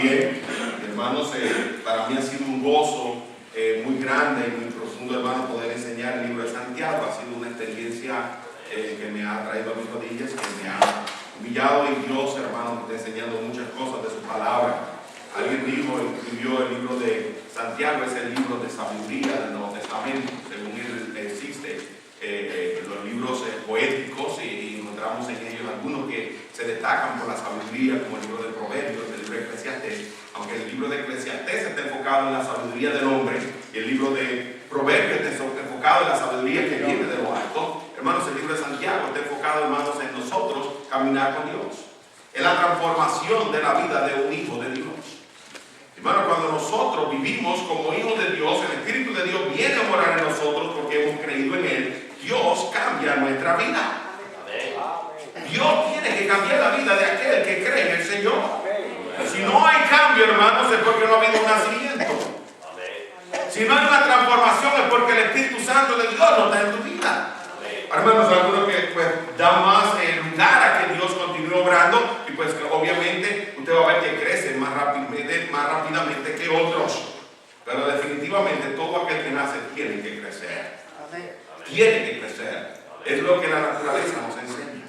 también. Hermanos, para mí ha sido un gozo muy grande y muy profundo, hermano, poder enseñar el libro de Santiago. Ha sido una experiencia que me ha traído a mis rodillas, que me ha humillado en Dios, hermano, que está enseñando muchas cosas de su palabra. Alguien dijo, escribió el libro de Santiago, es el libro de sabiduría del Nuevo Testamento, según él existe. Los libros poéticos, y encontramos en ellos algunos que se destacan por la sabiduría, como el libro de Proverbios, el libro de Eclesiastés, aunque el libro de Eclesiastés está enfocado en la sabiduría del hombre, y el libro de Proverbios está enfocado en la sabiduría que viene de lo alto. Hermanos, el libro de Santiago está enfocado, hermanos, en nosotros caminar con Dios, en la transformación de la vida de un hijo de Dios. Hermano, cuando nosotros vivimos como hijos de Dios, el Espíritu de Dios viene a morar en nosotros porque hemos creído en Él. Dios cambia nuestra vida. Dios tiene que cambiar la vida de aquel que cree en el Señor. Si no hay cambio, hermanos, es porque no ha habido un nacimiento. Si no hay una transformación, es porque el Espíritu Santo de Dios no está en tu vida. Hermanos, algunos que pues dan más lugar a que Dios continúe obrando, y pues que obviamente usted va a ver que crecen más rápidamente que otros. Pero definitivamente todo aquel que nace tiene que crecer. Tiene que crecer. Es lo que la naturaleza nos enseña.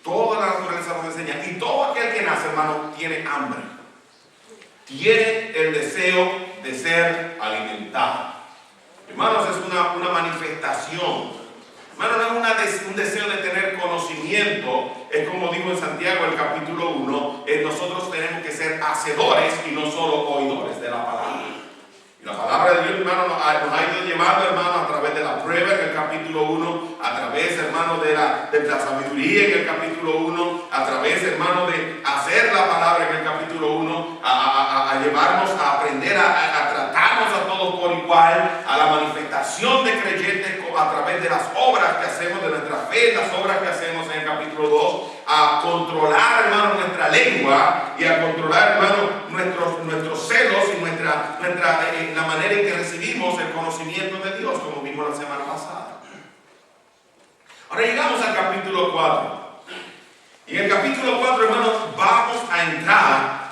Toda la naturaleza nos enseña. Y todo aquel que nace, hermano, tiene hambre. Tiene el deseo de ser alimentado. Hermanos, es una manifestación. Hermano, no es un deseo de tener conocimiento. Es como dijo en Santiago, el capítulo 1, nosotros tenemos que ser hacedores y no solo oidores de la palabra. Y la palabra de Dios, hermano, nos ha ido llevando, hermano, a través de la prueba en el capítulo 1, a través, hermano, de la sabiduría en el capítulo 1, a través, hermano, de hacer la palabra en el capítulo 1, a llevarnos a aprender a tratarnos a todos por igual, a la manifestación de creyentes a través de las obras que hacemos, de nuestra fe, las obras que hacemos en el capítulo 2, a controlar, hermano, nuestra lengua y a controlar, hermano, nuestros celos y la manera en que recibimos el conocimiento de Dios, como vimos la semana pasada. Ahora llegamos al capítulo 4. Y en el capítulo 4, hermanos, vamos a entrar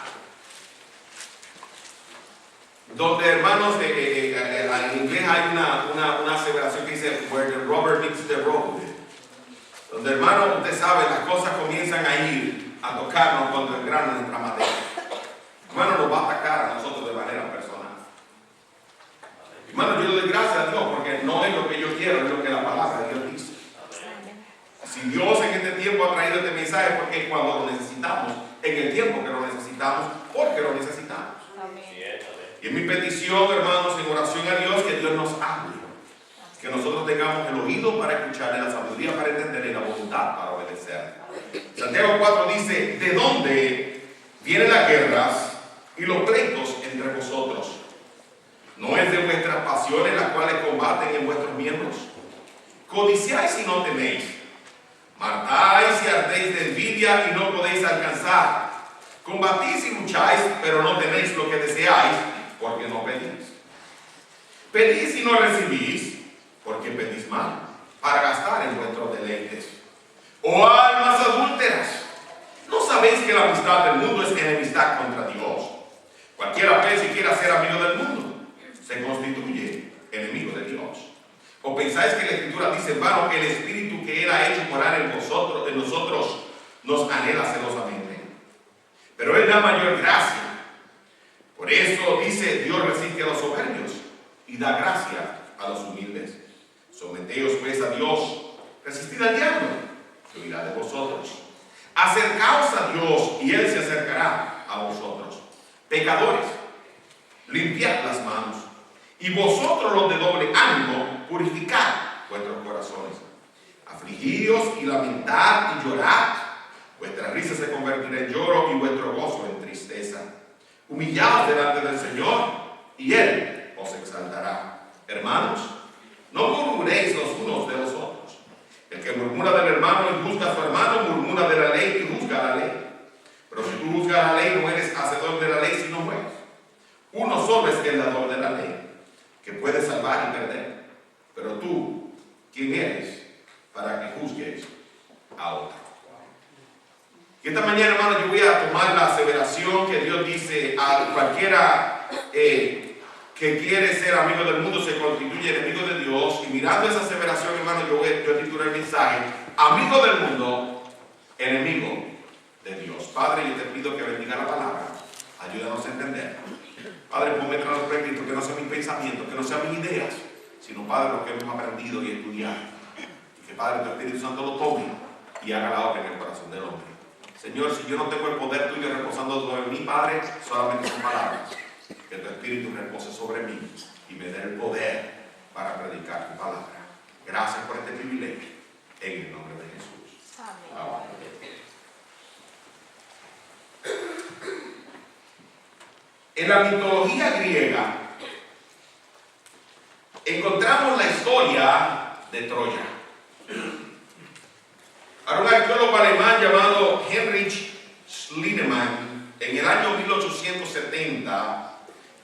donde, hermanos, en inglés hay una aseveración que dice where the rubber meets the road. Donde, hermano, usted sabe, las cosas comienzan a ir a tocarnos cuando el grano entra en materia. Hermano, nos va a atacar a nosotros de manera personal. Hermano, yo le doy gracias a Dios porque no es lo que yo quiero, es lo que la palabra de Dios dice. Si Dios en este tiempo ha traído este mensaje es porque cuando lo necesitamos, en el tiempo que lo necesitamos, porque lo necesitamos. Y es mi petición, hermanos, en oración a Dios, que Dios nos hable. Que nosotros tengamos el oído para escuchar, la sabiduría para entender y la voluntad para obedecer. Santiago 4 dice, ¿de dónde vienen las guerras y los pleitos entre vosotros? ¿No es de vuestras pasiones las cuales combaten en vuestros miembros? Codiciáis y no tenéis. Matáis y ardéis de envidia y no podéis alcanzar. Combatís y lucháis, pero no tenéis lo que deseáis, porque no pedís. Pedís y no recibís, porque pedís mal, para gastar en vuestros deleites. ¡Oh almas adúlteras! ¿No sabéis que la amistad del mundo es enemistad contra Dios? Cualquiera pues, si quiera ser amigo del mundo, se constituye enemigo de Dios. ¿O pensáis que la Escritura dice, vano, que el Espíritu que Él ha hecho morar en nosotros nos anhela celosamente? Pero Él da mayor gracia. Por eso dice, Dios resiste a los soberbios y da gracia a los humildes. Someteos pues a Dios, resistid al diablo, que huirá de vosotros. Acercaos a Dios y Él se acercará a vosotros. Pecadores, limpiad las manos. Y vosotros los de doble ánimo, purificad vuestros corazones. Afligíos y lamentad y llorad. Vuestra risa se convertirá en lloro y vuestro gozo en tristeza. Humillaos delante del Señor y Él os exaltará. Hermanos, no murmuréis los unos de los otros. El que murmura del hermano y juzga a su hermano, murmura de la ley y juzga la ley. Pero si tú juzgas la ley, no eres hacedor de la ley, sino juez. Uno solo es el dador de la ley, que puede salvar y perder. Pero tú, ¿quién eres para que juzgues a otro? Y esta mañana, hermano, yo voy a tomar la aseveración que Dios dice a cualquiera que quiere ser amigo del mundo se constituye enemigo de Dios. Y mirando esa aseveración, hermano, yo titulo el mensaje: amigo del mundo, enemigo de Dios. Padre, yo te pido que bendiga la palabra, ayúdanos a entender. Padre, ponme tras los escritos, que no sean mis pensamientos, que no sean mis ideas, sino, Padre, lo que hemos aprendido y estudiado. Y que, Padre, tu Espíritu Santo lo tome y haga la obra en el corazón del hombre. Señor, si yo no tengo el poder tuyo reposando sobre mí, Padre, solamente son palabras. Que tu Espíritu repose sobre mí y me dé el poder para predicar tu palabra. Gracias por este privilegio, en el nombre de Jesús. Amén. En la mitología griega encontramos la historia de Troya. Ahora, un arqueólogo alemán llamado Heinrich Schliemann, en el año 1870,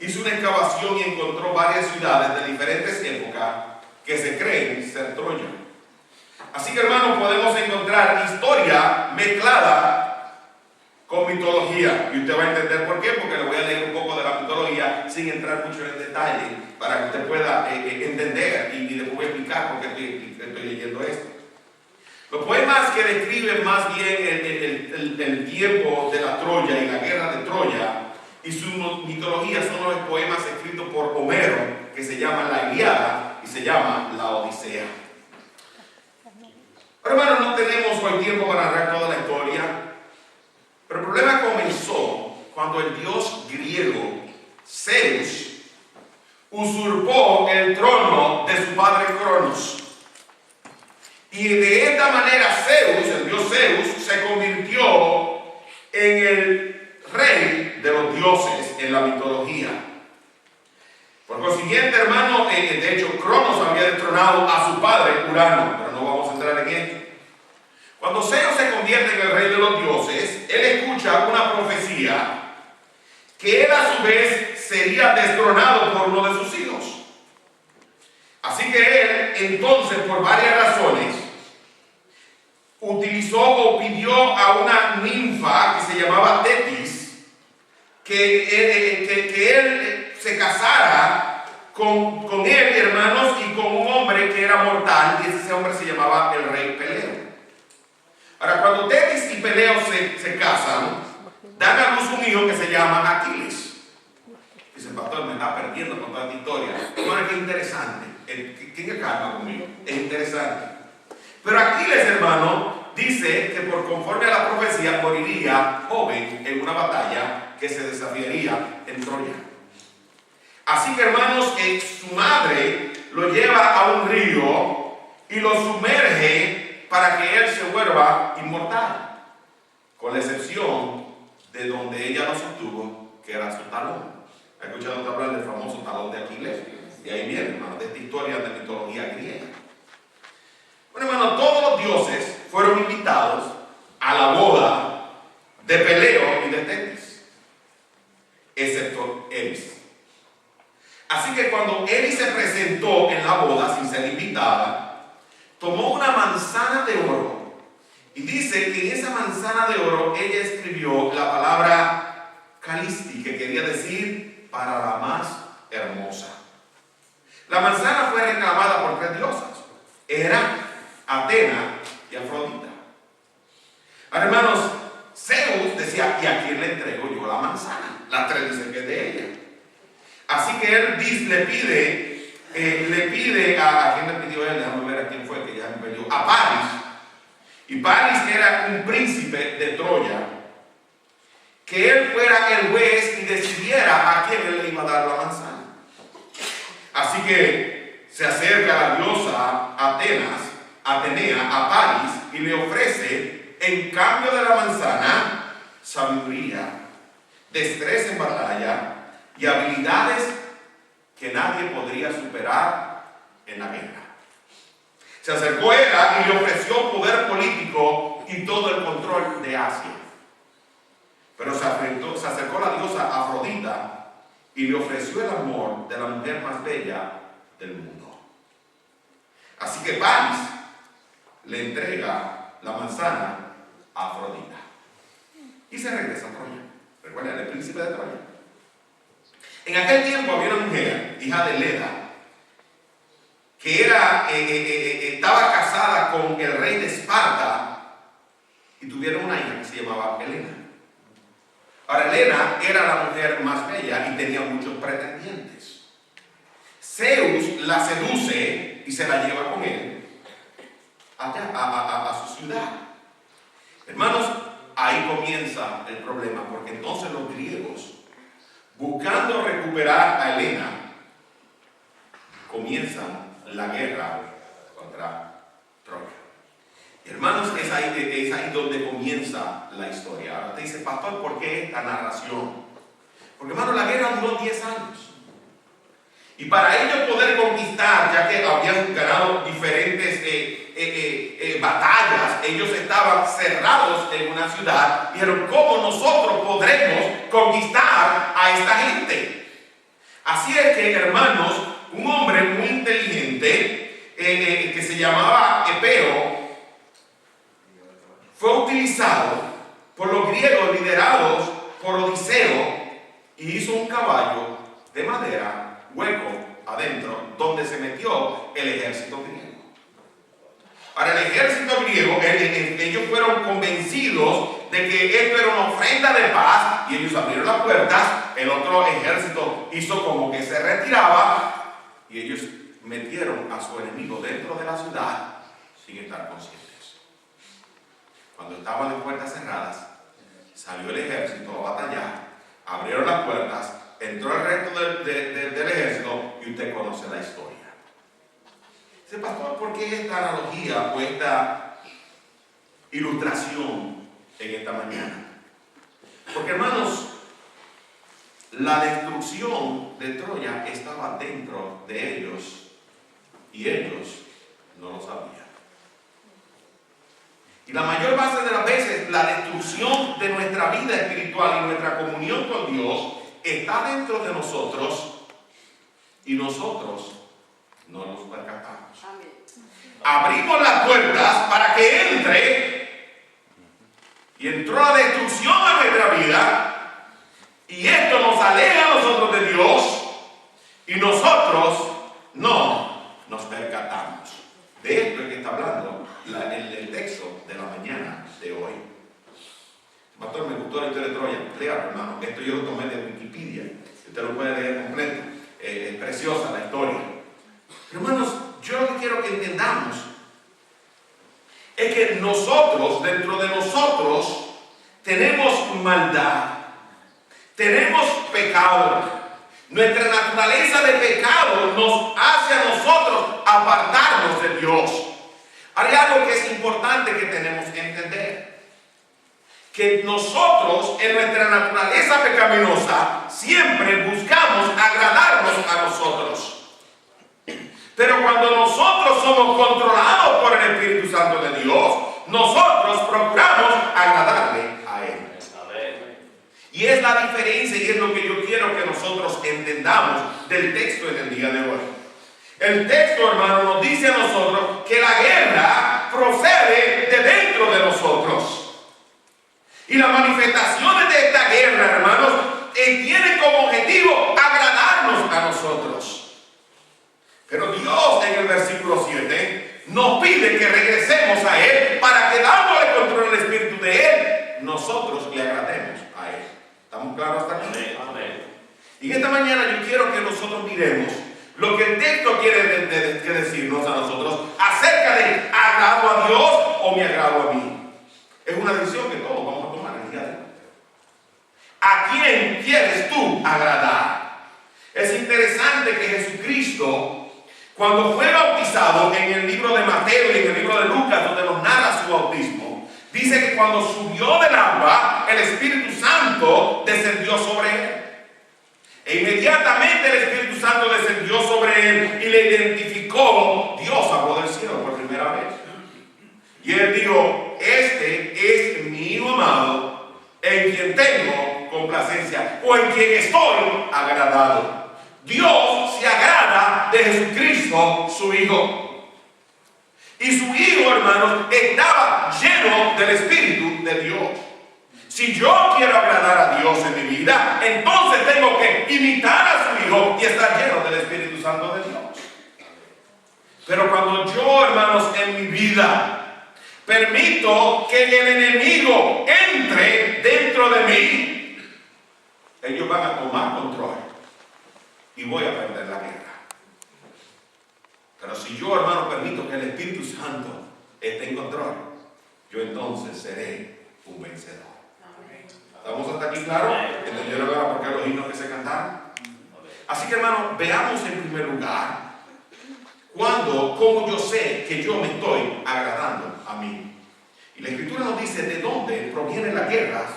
hizo una excavación y encontró varias ciudades de diferentes épocas que se creen ser Troya. Así que, hermanos, podemos encontrar historia mezclada con mitología. Y usted va a entender por qué, porque le voy a leer un poco de la mitología sin entrar mucho en detalle, para que usted pueda entender y después voy a explicar por qué estoy leyendo esto. Los poemas que describen más bien el tiempo de la Troya y la guerra de Troya y su mitología son los poemas escritos por Homero, que se llama la Ilíada y se llama la Odisea. Pero, hermanos, no tenemos hoy tiempo para narrar toda la historia, pero el problema comenzó cuando el dios griego Zeus usurpó el trono de su padre Cronos. Y de esta manera Zeus, el dios Zeus, se convirtió en el rey de los dioses en la mitología. Por consiguiente, hermano, de hecho, Cronos había destronado a su padre Urano, pero no vamos a entrar en esto. Cuando Zeus se convierte en el rey de los dioses, él escucha una profecía que él a su vez sería destronado por uno de sus hijos. Así que él, entonces, por varias razones, utilizó o pidió a una ninfa que se llamaba Tetis que él se casara con él, hermanos, y con un hombre que era mortal, y ese hombre se llamaba el rey Peleo. Ahora, cuando Tetis y Peleo se casan, dan a luz un hijo que se llama Aquiles. Dice, pastor, me está perdiendo con toda esta historia. Bueno, qué interesante. ¿Quién es calma conmigo? Es interesante. Pero Aquiles, hermano, dice que por conforme a la profecía moriría joven en una batalla que se desafiaría en Troya. Así que, hermanos, su madre lo lleva a un río y lo sumerge para que él se vuelva inmortal, con la excepción de donde ella lo sostuvo, que era su talón. ¿Ha escuchado hablar del famoso talón de Aquiles? Y ahí viene, hermano, de esta historia de mitología griega. Bueno, hermano, todos los dioses fueron invitados a la boda de Peleo y de Tetis, excepto Eris. Así que cuando Eris se presentó en la boda sin ser invitada, tomó una manzana de oro y dice que en esa manzana de oro ella escribió la palabra Calisti, que quería decir para la más hermosa. La manzana fue reclamada por tres diosas: Hera, Atena y Afrodita. Ahora, hermanos, Zeus decía, ¿y a quién le entrego yo la manzana? Las tres dicen que es de ella. Así que él le pide a quién le pidió él, déjame ver a quién fue, que ya me perdió, a Paris. Y Paris era un príncipe de Troya, que él fuera el juez y decidiera a quién él le iba a dar la manzana. Así que se acerca la diosa Atenea a Paris y le ofrece, en cambio de la manzana, sabiduría, destreza en batalla y habilidades que nadie podría superar en la guerra. Se acercó ella y le ofreció poder político y todo el control de Asia. Pero se acercó la diosa Afrodita y le ofreció el amor de la mujer más bella del mundo. Así que Paris le entrega la manzana a Afrodita. y se regresa a Troya. Recuerden, el príncipe de Troya. En aquel tiempo había una mujer, hija de Leda, que estaba casada con el rey de Esparta y tuvieron una hija que se llamaba Helena. Ahora, Helena era la mujer más bella y tenía muchos pretendientes. Zeus la seduce y se la lleva con él allá a su ciudad. Hermanos, ahí comienza el problema, porque entonces los griegos, buscando recuperar a Helena, comienzan la guerra contra Troya. Hermanos, es ahí donde comienza la historia. Ahora te dice, pastor, ¿por qué esta narración? Porque, hermanos, la guerra duró 10 años. Y para ellos poder conquistar, ya que habían ganado diferentes batallas, ellos estaban cerrados en una ciudad. Dijeron, ¿cómo nosotros podremos conquistar a esta gente? Así es que, hermanos, un hombre muy inteligente que se llamaba Epeo fue utilizado por los griegos liderados por Odiseo y hizo un caballo de madera hueco adentro donde se metió el ejército griego. Para el ejército griego, ellos fueron convencidos de que esto era una ofrenda de paz y ellos abrieron las puertas. El otro ejército hizo como que se retiraba y ellos metieron a su enemigo dentro de la ciudad sin estar conscientes. Cuando estaban las puertas cerradas, salió el ejército a batallar, abrieron las puertas, entró el resto del ejército y usted conoce la historia. Dice, pastor, ¿por qué esta analogía o esta ilustración en esta mañana? Porque, hermanos, la destrucción de Troya estaba dentro de ellos y ellos no lo sabían. Y la mayor parte de las veces la destrucción de nuestra vida espiritual y nuestra comunión con Dios está dentro de nosotros y nosotros no nos percatamos. Amén. Abrimos las puertas para que entre y entró la destrucción a nuestra vida y esto nos aleja a nosotros de Dios y nosotros no nos percatamos. De esto es que está hablando el texto de la mañana de hoy. Pastor, me gustó la historia de Troya. Léalo, hermano. Esto yo lo tomé de Wikipedia. Usted lo puede leer completo. Es preciosa la historia. Pero, hermanos, yo lo que quiero que entendamos es que nosotros, dentro de nosotros, tenemos maldad. Tenemos pecado. Nuestra naturaleza de pecado nos hace a nosotros apartarnos de Dios. Hay algo que es importante que tenemos que entender. Que nosotros, en nuestra naturaleza pecaminosa, siempre buscamos agradarnos a nosotros. Pero cuando nosotros somos controlados por el Espíritu Santo de Dios, nosotros procuramos agradarle a Él. Y es la diferencia y es lo que yo quiero que nosotros entendamos del texto en el día de hoy. El texto, hermano, nos dice a nosotros que la guerra procede de dentro de nosotros. Y las manifestaciones de esta guerra, hermanos, tienen como objetivo agradarnos a nosotros. Pero Dios en el versículo 7 nos pide que regresemos a Él para que dándole control al Espíritu de Él, nosotros le agrademos a Él. ¿Estamos claros hasta aquí? Amén. Y esta mañana yo quiero que nosotros miremos lo que el texto quiere decirnos a nosotros acerca de agrado a Dios o me agrado a mí. Es una decisión que todos vamos a tomar el día de hoy. ¿A quién quieres tú agradar? Es interesante que Jesucristo, cuando fue bautizado en el libro de Mateo y en el libro de Lucas, donde nos narra su bautismo, dice que cuando subió del agua, el Espíritu Santo descendió sobre él. E inmediatamente el Espíritu Santo descendió sobre él y le identificó. Dios habló del cielo por primera vez. Y él dijo, este es mi Hijo amado, en quien tengo complacencia, o en quien estoy agradado. Dios se agrada de Jesucristo, su Hijo. Y su Hijo, hermanos, estaba lleno del Espíritu de Dios. Si yo quiero agradar a Dios en mi vida, entonces tengo que imitar a su Hijo y estar lleno del Espíritu Santo de Dios. Pero cuando yo, hermanos, en mi vida permito que el enemigo entre dentro de mí, ellos van a tomar control y voy a perder la guerra. Pero si yo, hermano, permito que el Espíritu Santo esté en control, yo entonces seré un vencedor. ¿Estamos hasta aquí claros? ¿Entendieron ahora por qué los himnos que se cantaron? Así que, hermano, veamos en primer lugar cómo yo sé que yo me estoy agradando a mí. Y la Escritura nos dice de dónde provienen las guerras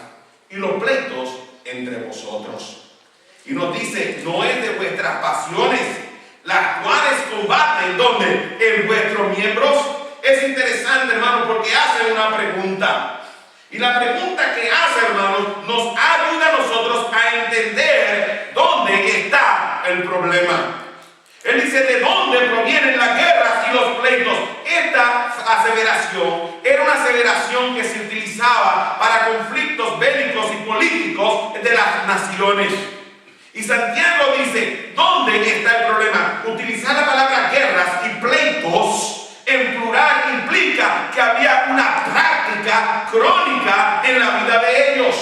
y los pleitos entre vosotros. Y nos dice, no es de vuestras pasiones, las cuales combaten donde en vuestros miembros. Es interesante, hermano, porque hacen una pregunta. Y la pregunta que hace, hermanos, nos ayuda a nosotros a entender dónde está el problema. Él dice, ¿de dónde provienen las guerras y los pleitos? Esta aseveración era una aseveración que se utilizaba para conflictos bélicos y políticos de las naciones. Y Santiago dice, ¿dónde está el problema? Utilizar la palabra guerras y pleitos en plural implica que había una práctica crónica en la vida de ellos.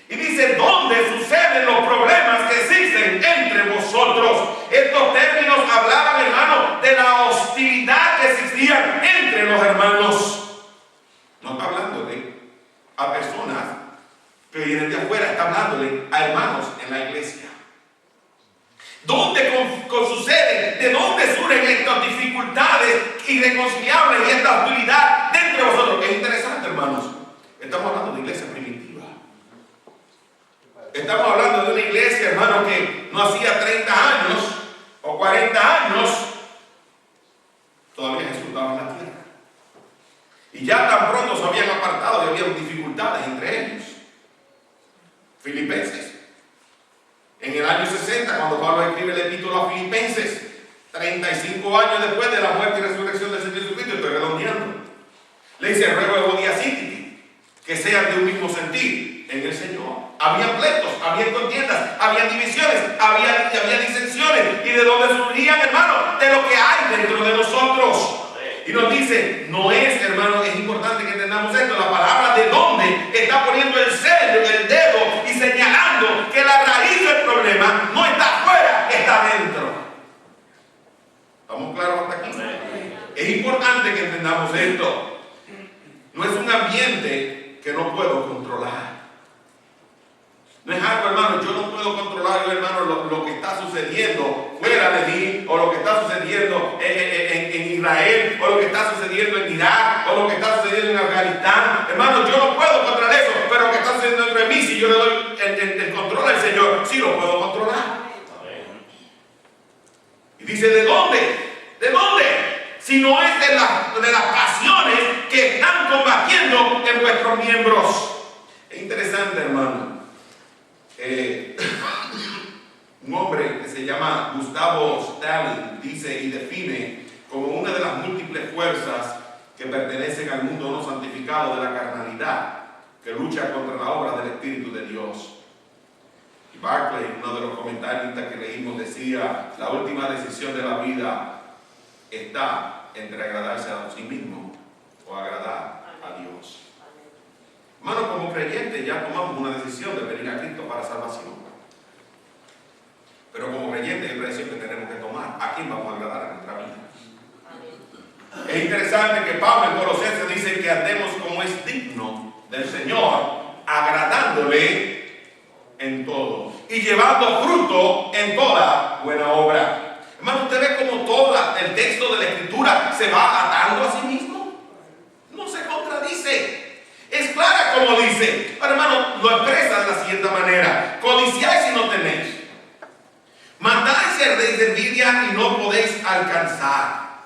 Y dice, ¿dónde suceden los problemas que existen entre vosotros? Estos términos hablaban, hermano, de la hostilidad que existía entre los hermanos. No está hablándole a personas que vienen de afuera, está hablándole a hermanos en la iglesia. ¿Dónde sucede? ¿De dónde surgen estas dificultades irreconciliables y esta hostilidad dentro de vosotros? Es interesante, hermanos. Estamos hablando de iglesia primitiva. Estamos hablando de una iglesia, hermano, que no hacía 30 años o 40 años, todavía Jesús estaba en la tierra. Y ya tan pronto se habían apartado y había dificultades entre ellos. Filipenses. En el año 60, cuando Pablo escribe el epístola a Filipenses, 35 años después de la muerte y resurrección del Señor Jesucristo, estoy redondeando, le dice, ruego a Odiasítiti, que sean de un mismo sentir en el Señor. Había pleitos, había contiendas, había divisiones, había disensiones. ¿Y de dónde surgían, hermano? De lo que hay dentro de nosotros. Y nos dice, no es, hermano, es importante que entendamos esto, la palabra de dónde está poniendo el sello, el dedo y señalando que la raíz del problema no está afuera, está dentro. ¿Estamos claros hasta aquí? Es importante que entendamos esto. No es un ambiente que no puedo controlar. No es algo, hermano, yo no puedo controlar, hermano, lo que está sucediendo fuera de mí, o lo que está sucediendo en Israel, o lo que está sucediendo en Irak, o lo que está sucediendo en Afganistán. Hermano, yo no puedo controlar eso, pero lo que está sucediendo dentro de mí, si yo le doy el control al Señor, sí lo puedo controlar. Y dice, ¿de dónde? ¿De dónde? Si no es de las pasiones que están combatiendo en vuestros miembros. Es interesante, hermano. Un hombre que se llama Gustavo Stalin dice y define como una de las múltiples fuerzas que pertenecen al mundo no santificado de la carnalidad, que lucha contra la obra del Espíritu de Dios. Y Barclay, uno de los comentaristas que leímos, decía, la última decisión de la vida está entre agradarse a sí mismo o agradar a Dios. Hermano, como creyentes ya tomamos una decisión de venir a Cristo para salvación. Pero como creyentes hay una decisión que tenemos que tomar. ¿A quién vamos a agradar en nuestra vida? Es interesante que Pablo en Colosenses dice que andemos como es digno del Señor, agradándole en todo y llevando fruto en toda buena obra. Hermano, ¿usted ve cómo todo el texto de la Escritura se va atando a sí mismo? No se contradice. Es clara como dice. Pero, hermano, lo expresa de la siguiente manera: codiciáis y no tenéis, matáis y ardéis de envidia y no podéis alcanzar,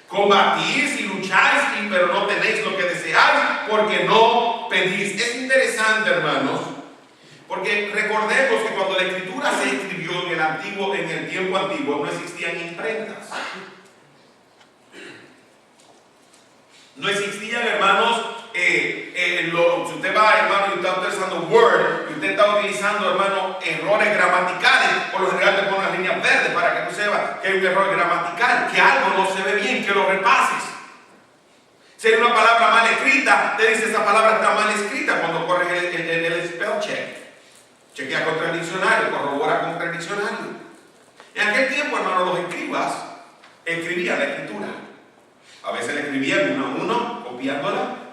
combatís y lucháis pero no tenéis lo que deseáis porque no pedís. Es interesante, hermanos, porque recordemos que cuando la Escritura se escribió en el tiempo antiguo, no existían imprentas. No existían, hermanos, si usted va, hermano, y está utilizando Word, y usted está utilizando, hermano, errores gramaticales, por lo general te ponen las líneas verdes para que tú sepas que hay un error gramatical, que algo no se ve bien, que lo repases. Si hay una palabra mal escrita, te dice esa palabra está mal escrita cuando corres el spell check. Chequea contra el diccionario, corrobora contra el diccionario. En aquel tiempo, hermano, los escribas escribían la escritura. A veces le escribían uno a uno, copiándola.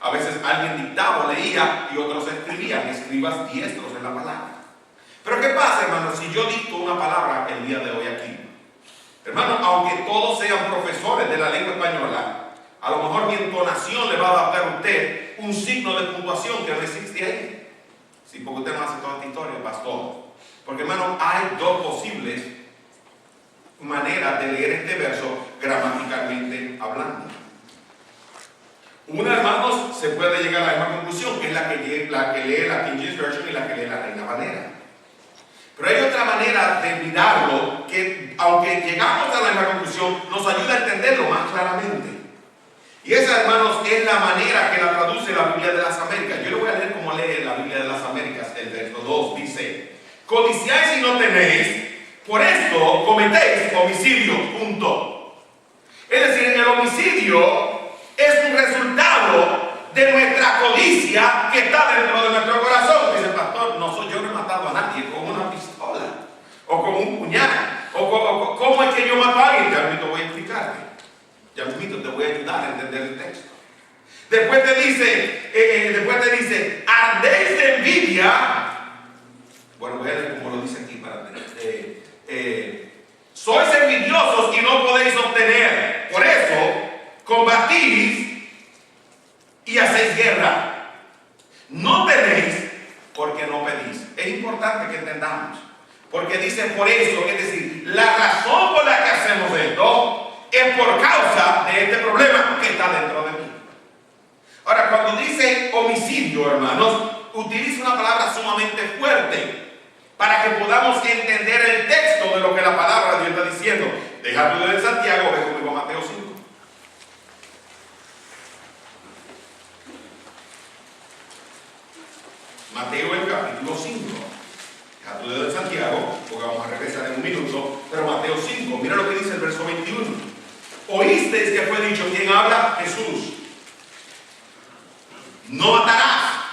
A veces alguien dictaba o leía y otros escribían, escribas diestros en la palabra. Pero ¿qué pasa, hermano, si yo dicto una palabra el día de hoy aquí? Hermano, aunque todos sean profesores de la lengua española, a lo mejor mi entonación le va a adaptar a usted un signo de puntuación que no existe ahí. Sí, porque usted no hace toda esta historia, pastor. Porque, hermano, hay dos posibles maneras de leer este verso gramaticalmente hablando. Una, hermanos, se puede llegar a la misma conclusión, que es la que lee la King James Version y la que lee la Reina Valera. Pero hay otra manera de mirarlo que, aunque llegamos a la misma conclusión, nos ayuda a entenderlo más claramente. Y esa, hermanos, es la manera que la traduce la Biblia de las Américas. Yo le voy a leer cómo lee la Biblia de las Américas. El verso 2 dice: codiciáis y no tenéis, por esto cometéis homicidio. Punto. Es decir, el homicidio es un resultado de nuestra codicia que está dentro de nuestro corazón. Dice el pastor: yo no he matado a nadie con una pistola o con un puñal. ¿Cómo es que yo mato a alguien? Ya mismo voy a explicarte. Ya mismo te voy a ayudar a entender el texto. Después te dice, ardéis de envidia. Bueno, voy a leer como lo dice aquí para sois envidiosos y no podéis obtener. Por eso, combatís y hacéis guerra. No tenéis porque no pedís. Es importante que entendamos. Porque dice por eso, es decir, la razón por la que hacemos esto es por causa de este problema que está dentro de mí. Ahora, cuando dice homicidio, hermanos, utiliza una palabra sumamente fuerte para que podamos entender el texto de lo que la palabra de Dios está diciendo. Deja tu dedo en Santiago, ve conmigo a Mateo 5. Mateo, el capítulo 5. Deja tu dedo en Santiago, porque vamos a regresar en un minuto. Pero Mateo 5, mira lo que dice el verso 21. Oísteis que fue dicho, ¿quién habla? Jesús. No matarás.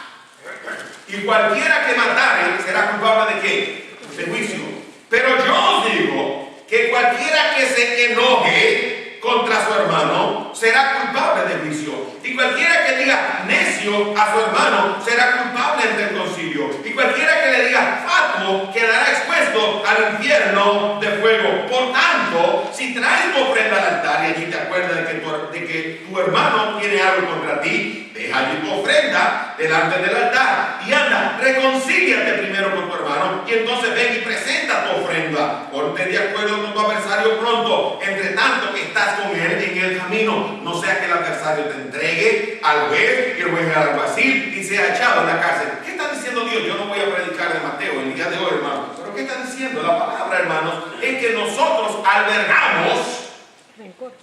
Y cualquiera que matare será culpable ¿de qué? De juicio. Pero yo os digo que cualquiera que se enoje contra su hermano será culpable de juicio. Y cualquiera que diga necio a su hermano será culpable ante el concilio. Y cualquiera que le diga fatuo quedará expuesto al infierno de fuego. Por tanto, si traes tu ofrenda al altar y allí te acuerdas de que tu hermano tiene algo contra ti, deja allí tu ofrenda delante del altar y anda, reconcíliate primero con tu hermano y entonces ven y presenta tu ofrenda. Ponte de acuerdo con tu adversario pronto, entre tanto que estás con él en el camino, no sea que el adversario te entregue al juez y el juez al alguacil y sea echado en la cárcel. ¿Qué está diciendo Dios? Yo no voy a predicar de Mateo el día de hoy, hermano, pero ¿qué está diciendo? La palabra, hermanos, es que nosotros albergamos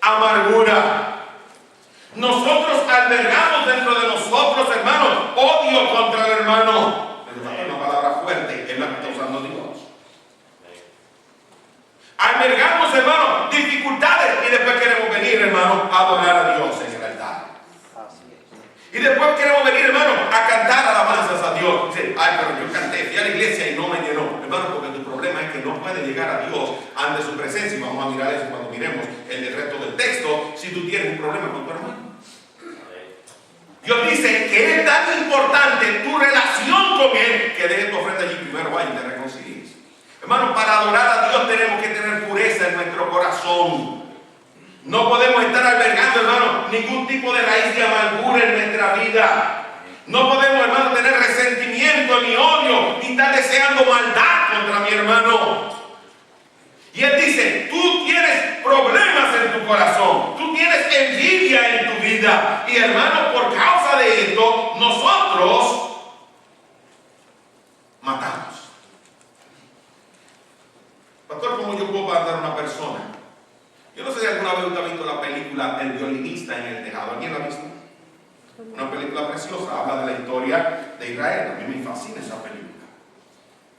amargura. Nosotros albergamos dentro de nosotros, hermanos, odio contra el hermano. Es una palabra fuerte, es la que está usando Dios. Albergamos, hermanos, dificultades y después queremos venir, hermanos, a adorar a Dios en el altar. Y después queremos venir, hermanos, a cantar alabanzas a Dios. Dice, ay, pero yo canté, fui a la iglesia y no me llenó. Hermano, porque tu problema es que no puedes llegar a Dios ante su presencia. Y vamos a mirar eso cuando miremos el resto del texto, si tú tienes un problema con tu hermano. Dios dice que es tan importante tu relación con Él que dejes tu ofrenda allí primero, vaya y te reconcilies. Hermano, para adorar a Dios tenemos que tener pureza en nuestro corazón. No podemos estar albergando, hermano, ningún tipo de raíz de amargura en nuestra vida. No podemos, hermano, tener resentimiento ni odio, ni estar deseando maldad contra mi hermano. Y Él dice, tú tienes problemas en tu corazón, tú tienes envidia en tu vida. Y hermano, por causa de esto, nosotros matamos. Pastor, ¿cómo yo puedo matar a una persona? Yo no sé si alguna vez usted ha visto la película El violinista en el tejado. ¿Alguien la ha visto? Una película preciosa, habla de la historia de Israel. A mí me fascina esa película.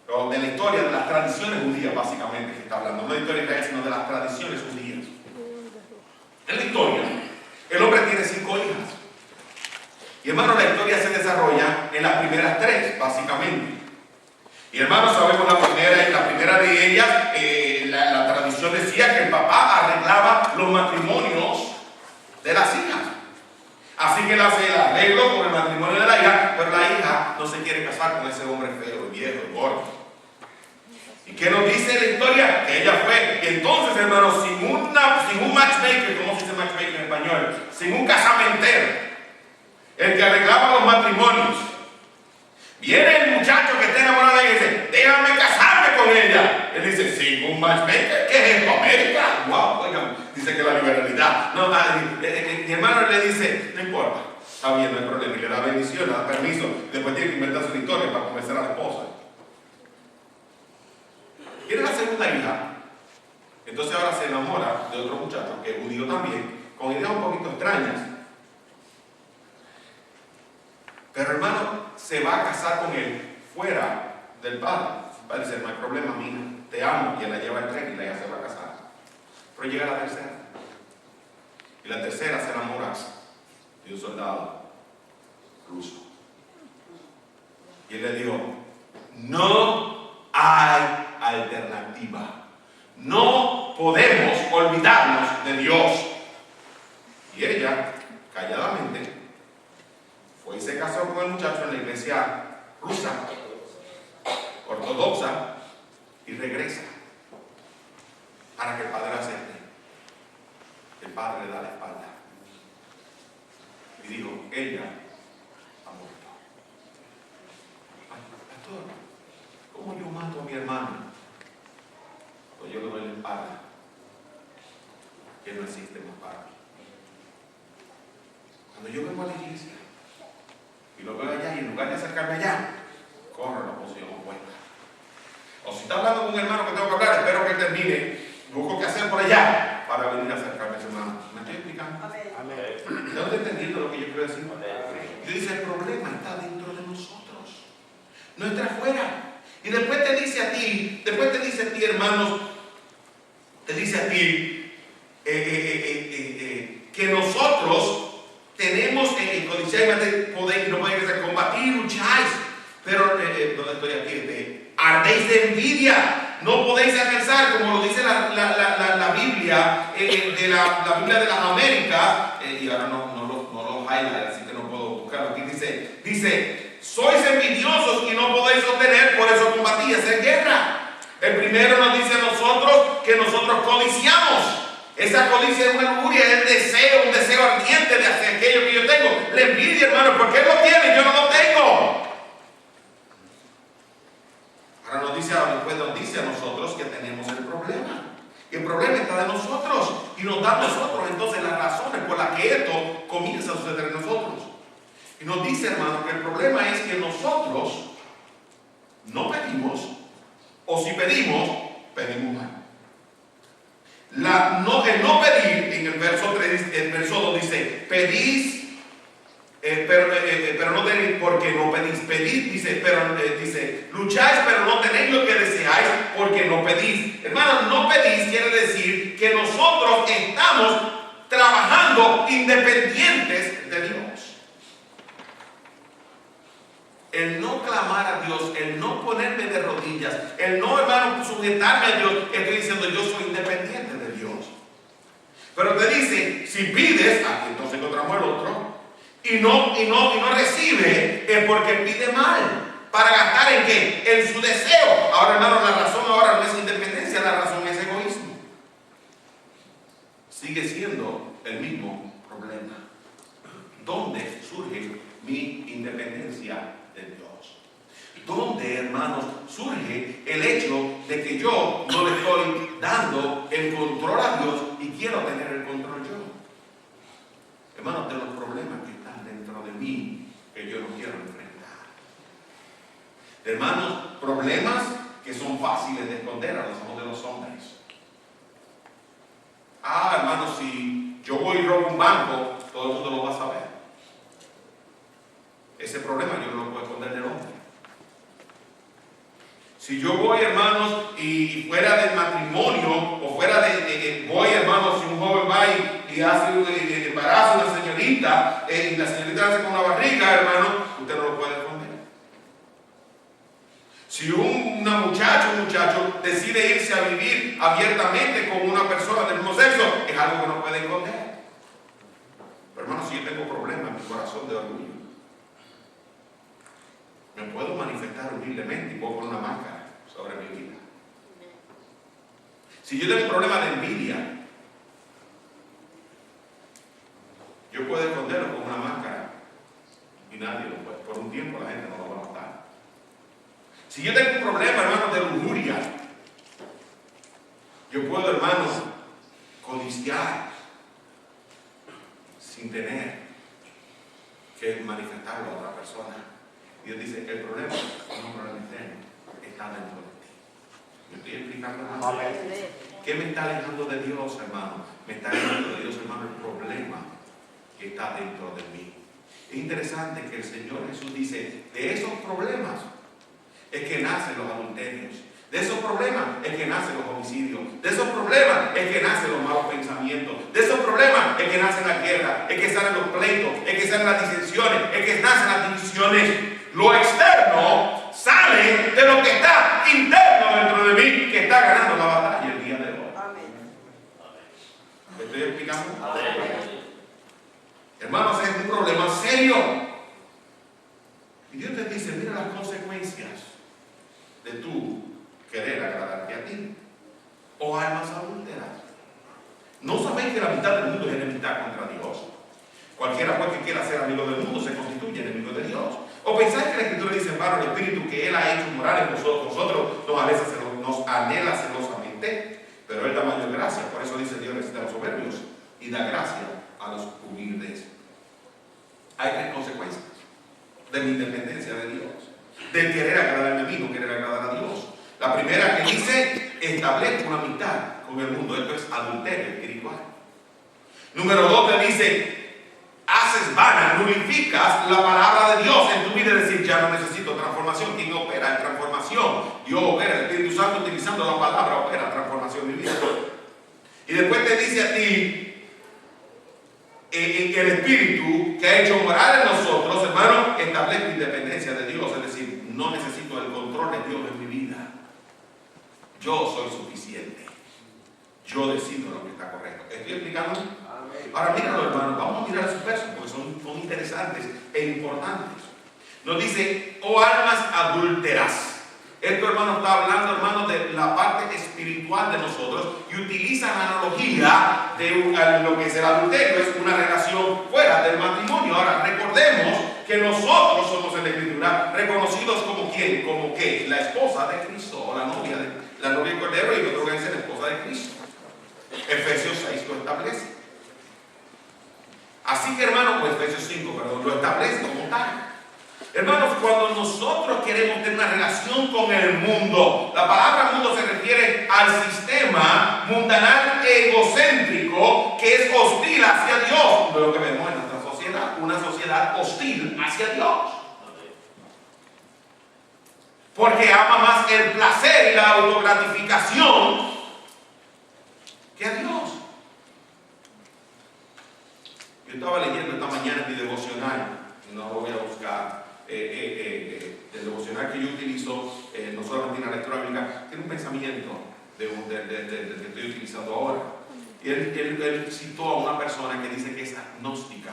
Pero de la historia de las tradiciones judías, básicamente, que está hablando. No de la historia de Israel, sino de las tradiciones judías. En la historia, el hombre tiene 5 hijas. Y hermano, la historia se desarrolla en las primeras 3, básicamente. Y hermano, sabemos la primera de ellas, la tradición decía que el papá arreglaba los matrimonios de las hijas. Así que él hace el arreglo con el matrimonio de la hija, pero la hija no se quiere casar con ese hombre feo, viejo, gordo. ¿Y qué nos dice la historia? Que ella fue. Y entonces, hermano, sin un matchmaker, ¿cómo se dice matchmaker en español? Sin un casamentero, el que arreglaba los matrimonios. Viene el muchacho que está enamorado de ella y dice, déjame casarme con ella. Él dice, sin un matchmaker, ¿qué es esto? ¿América? Wow, oigan, dice que la liberalidad. No, mi hermano le dice, no importa, está bien, no hay problema. Y le da bendición, le da permiso. Después tiene que inventarse una historia para convencer a la esposa. Tiene la segunda hija. Entonces ahora se enamora de otro muchacho, que es judío también, con ideas un poquito extrañas. Pero hermano, se va a casar con él fuera del padre. El padre dice, no hay problema, mija, te amo. Y él la lleva al tren y la hija se va a casar. Pero llega la tercera. Y la tercera se enamora de un soldado ruso. Y él le dijo, no hay alternativa. No podemos olvidarnos de Dios. Y ella, calladamente, fue y se casó con el muchacho en la iglesia rusa, ortodoxa, y regresa para que el padre la acepte. El padre le da la espalda y dijo, ella ha muerto. Ay, pastor, ¿cómo yo mato a mi hermano? Pues yo le doy la espalda, que no existe más para mí. Cuando yo vengo a la iglesia y lo veo allá, y en lugar de acercarme allá, corro la posición opuesta. O si está hablando con un hermano que tengo que hablar, espero que termine, busco qué hacer por allá para venir a acercarme a ese hermano. ¿Me estoy explicando? Amén. ¿Estás entendiendo lo que yo quiero decir? Yo dice, el problema está dentro de nosotros, no está afuera. Y después te dice a ti, hermanos, te dice a ti que nosotros tenemos poder, no podéis combatir, lucháis, pero ¿dónde estoy aquí? Ardéis de envidia, no podéis alcanzar, como lo dice la Biblia, de la Biblia de las Américas, y ahora no lo highlight, así que no puedo buscarlo. Aquí dice, sois envidiosos y no podéis sostener, por eso combatís en guerra. El primero nos dice a nosotros que nosotros codiciamos. Esa codicia es una lujuria, es un deseo ardiente de hacer aquello que yo tengo. La envidia, hermano, porque él lo tiene y yo no lo tengo. Ahora después nos dice a nosotros que tenemos el problema. Y el problema está de nosotros. Y nos da a nosotros entonces las razones por las que esto comienza a suceder en nosotros. Y nos dice, hermano, que el problema es que nosotros no pedimos, o si pedimos, pedimos mal. El no pedir, en el verso 2 dice, pedís, pero no tenéis porque no pedís. Pedid, dice, lucháis, pero no tenéis lo que deseáis porque no pedís. Hermanos, no pedís quiere decir que nosotros estamos trabajando independientes de Dios. El no clamar a Dios, el no ponerme de rodillas, el no, hermano, sujetarme a Dios, estoy diciendo yo soy independiente de Dios. Pero te dice, si pides, aquí entonces encontramos el otro, y no recibe, es porque pide mal. ¿Para gastar en qué? En su deseo. Ahora, hermano, la razón ahora no es independencia, la razón es egoísmo. Sigue siendo el mismo problema. ¿Dónde surge mi independencia de Dios? ¿Dónde, hermanos, surge el hecho de que yo no le estoy dando el control a Dios y quiero tener el control yo? Hermanos, de los problemas que están dentro de mí que yo no quiero enfrentar. Hermanos, problemas que son fáciles de esconder a los ojos de los hombres. Hermanos, si yo voy y robo un banco, todo el mundo lo va a saber. ese problema yo no lo puedo esconder del hombre. Si yo voy, hermanos, y fuera del matrimonio, o fuera voy, hermanos, si un joven va y hace un embarazo a una señorita, y la señorita nace con una barriga, hermano, usted no lo puede esconder. Si un muchacho decide irse a vivir abiertamente con una persona del mismo sexo, es algo que no puede esconder. Pero hermano, si yo tengo problemas en mi corazón de orgullo, me puedo manifestar humildemente y puedo poner una máscara sobre mi vida. Si yo tengo un problema de envidia, yo puedo esconderlo con una máscara y nadie lo puede. Por un tiempo la gente no lo va a notar. Si yo tengo un problema, hermano, de lujuria, yo puedo, hermano, codiciar sin tener que manifestarlo a otra persona. Dios dice, el problema no es un problema interno, está dentro de ti. ¿Me estoy explicando, hermano? ¿Qué me está alejando de Dios, hermano? Me está alejando de Dios, hermano, el problema que está dentro de mí. Es interesante que el Señor Jesús dice, de esos problemas es que nacen los adulterios. De esos problemas es que nacen los homicidios. De esos problemas es que nacen los malos pensamientos. De esos problemas es que nacen las guerras, es que salen los pleitos, es que salen las disensiones, es que nacen las divisiones. Lo externo sale de lo que está interno dentro de mí, que está ganando la batalla el día de hoy. ¿Me estoy explicando? Hermanos, es un problema serio. Y Dios te dice, mira las consecuencias de tu querer agradarte a ti. O almas adúlteras. ¿No sabéis que la mitad del mundo es enemistad contra Dios? Cualquiera pues que quiera ser amigo del mundo se constituye enemigo de Dios. ¿O pensáis que la Escritura dice, hermano, el Espíritu que Él ha hecho morar en nosotros nos anhela celosamente? Pero Él da mayor gracia. Por eso dice Dios necesita a los soberbios y da gracia a los humildes. Hay tres consecuencias de mi independencia de Dios, del querer agradarme a mí, no querer agradar a Dios. La primera que dice, establezco una amistad con el mundo. Esto es adulterio espiritual. Número 2 te dice, haces vana, nulificas la palabra de Dios en tu vida, es decir, ya no necesito transformación. ¿Quién opera en transformación? Dios opera, el Espíritu Santo utilizando la palabra opera transformación en mi vida. Y después te dice a ti, el Espíritu que ha hecho morar en nosotros, hermano, establezco independencia de Dios, es decir, no necesito el control de Dios en mi vida. Yo soy suficiente. Yo decido lo que está correcto. ¿Estoy explicando? Ahora míralo, hermano, vamos a mirar esos versos porque son interesantes e importantes. Nos dice, oh almas adúlteras. Esto, hermano, está hablando, hermano, de la parte espiritual de nosotros y utiliza la analogía de lo que es el adulterio, es una relación fuera del matrimonio. Ahora, recordemos que nosotros somos en la Escritura reconocidos como ¿quién? Como ¿qué? La esposa de Cristo, o la novia del Cordero, y otro que dice la esposa de Cristo. Efesios 6 lo establece. Así que, hermano, o Efesios 5, perdón, lo establece como tal. Hermanos, cuando nosotros queremos tener una relación con el mundo, la palabra mundo se refiere al sistema mundanal egocéntrico que es hostil hacia Dios. De lo que vemos en nuestra sociedad, una sociedad hostil hacia Dios. Porque ama más el placer y la autogratificación que a Dios. Yo estaba leyendo esta mañana mi devocional, no lo voy a buscar. El devocional que yo utilizo, no solamente en la lectura bíblica, tiene un pensamiento del que estoy utilizando ahora. Y él citó a una persona que dice que es agnóstica.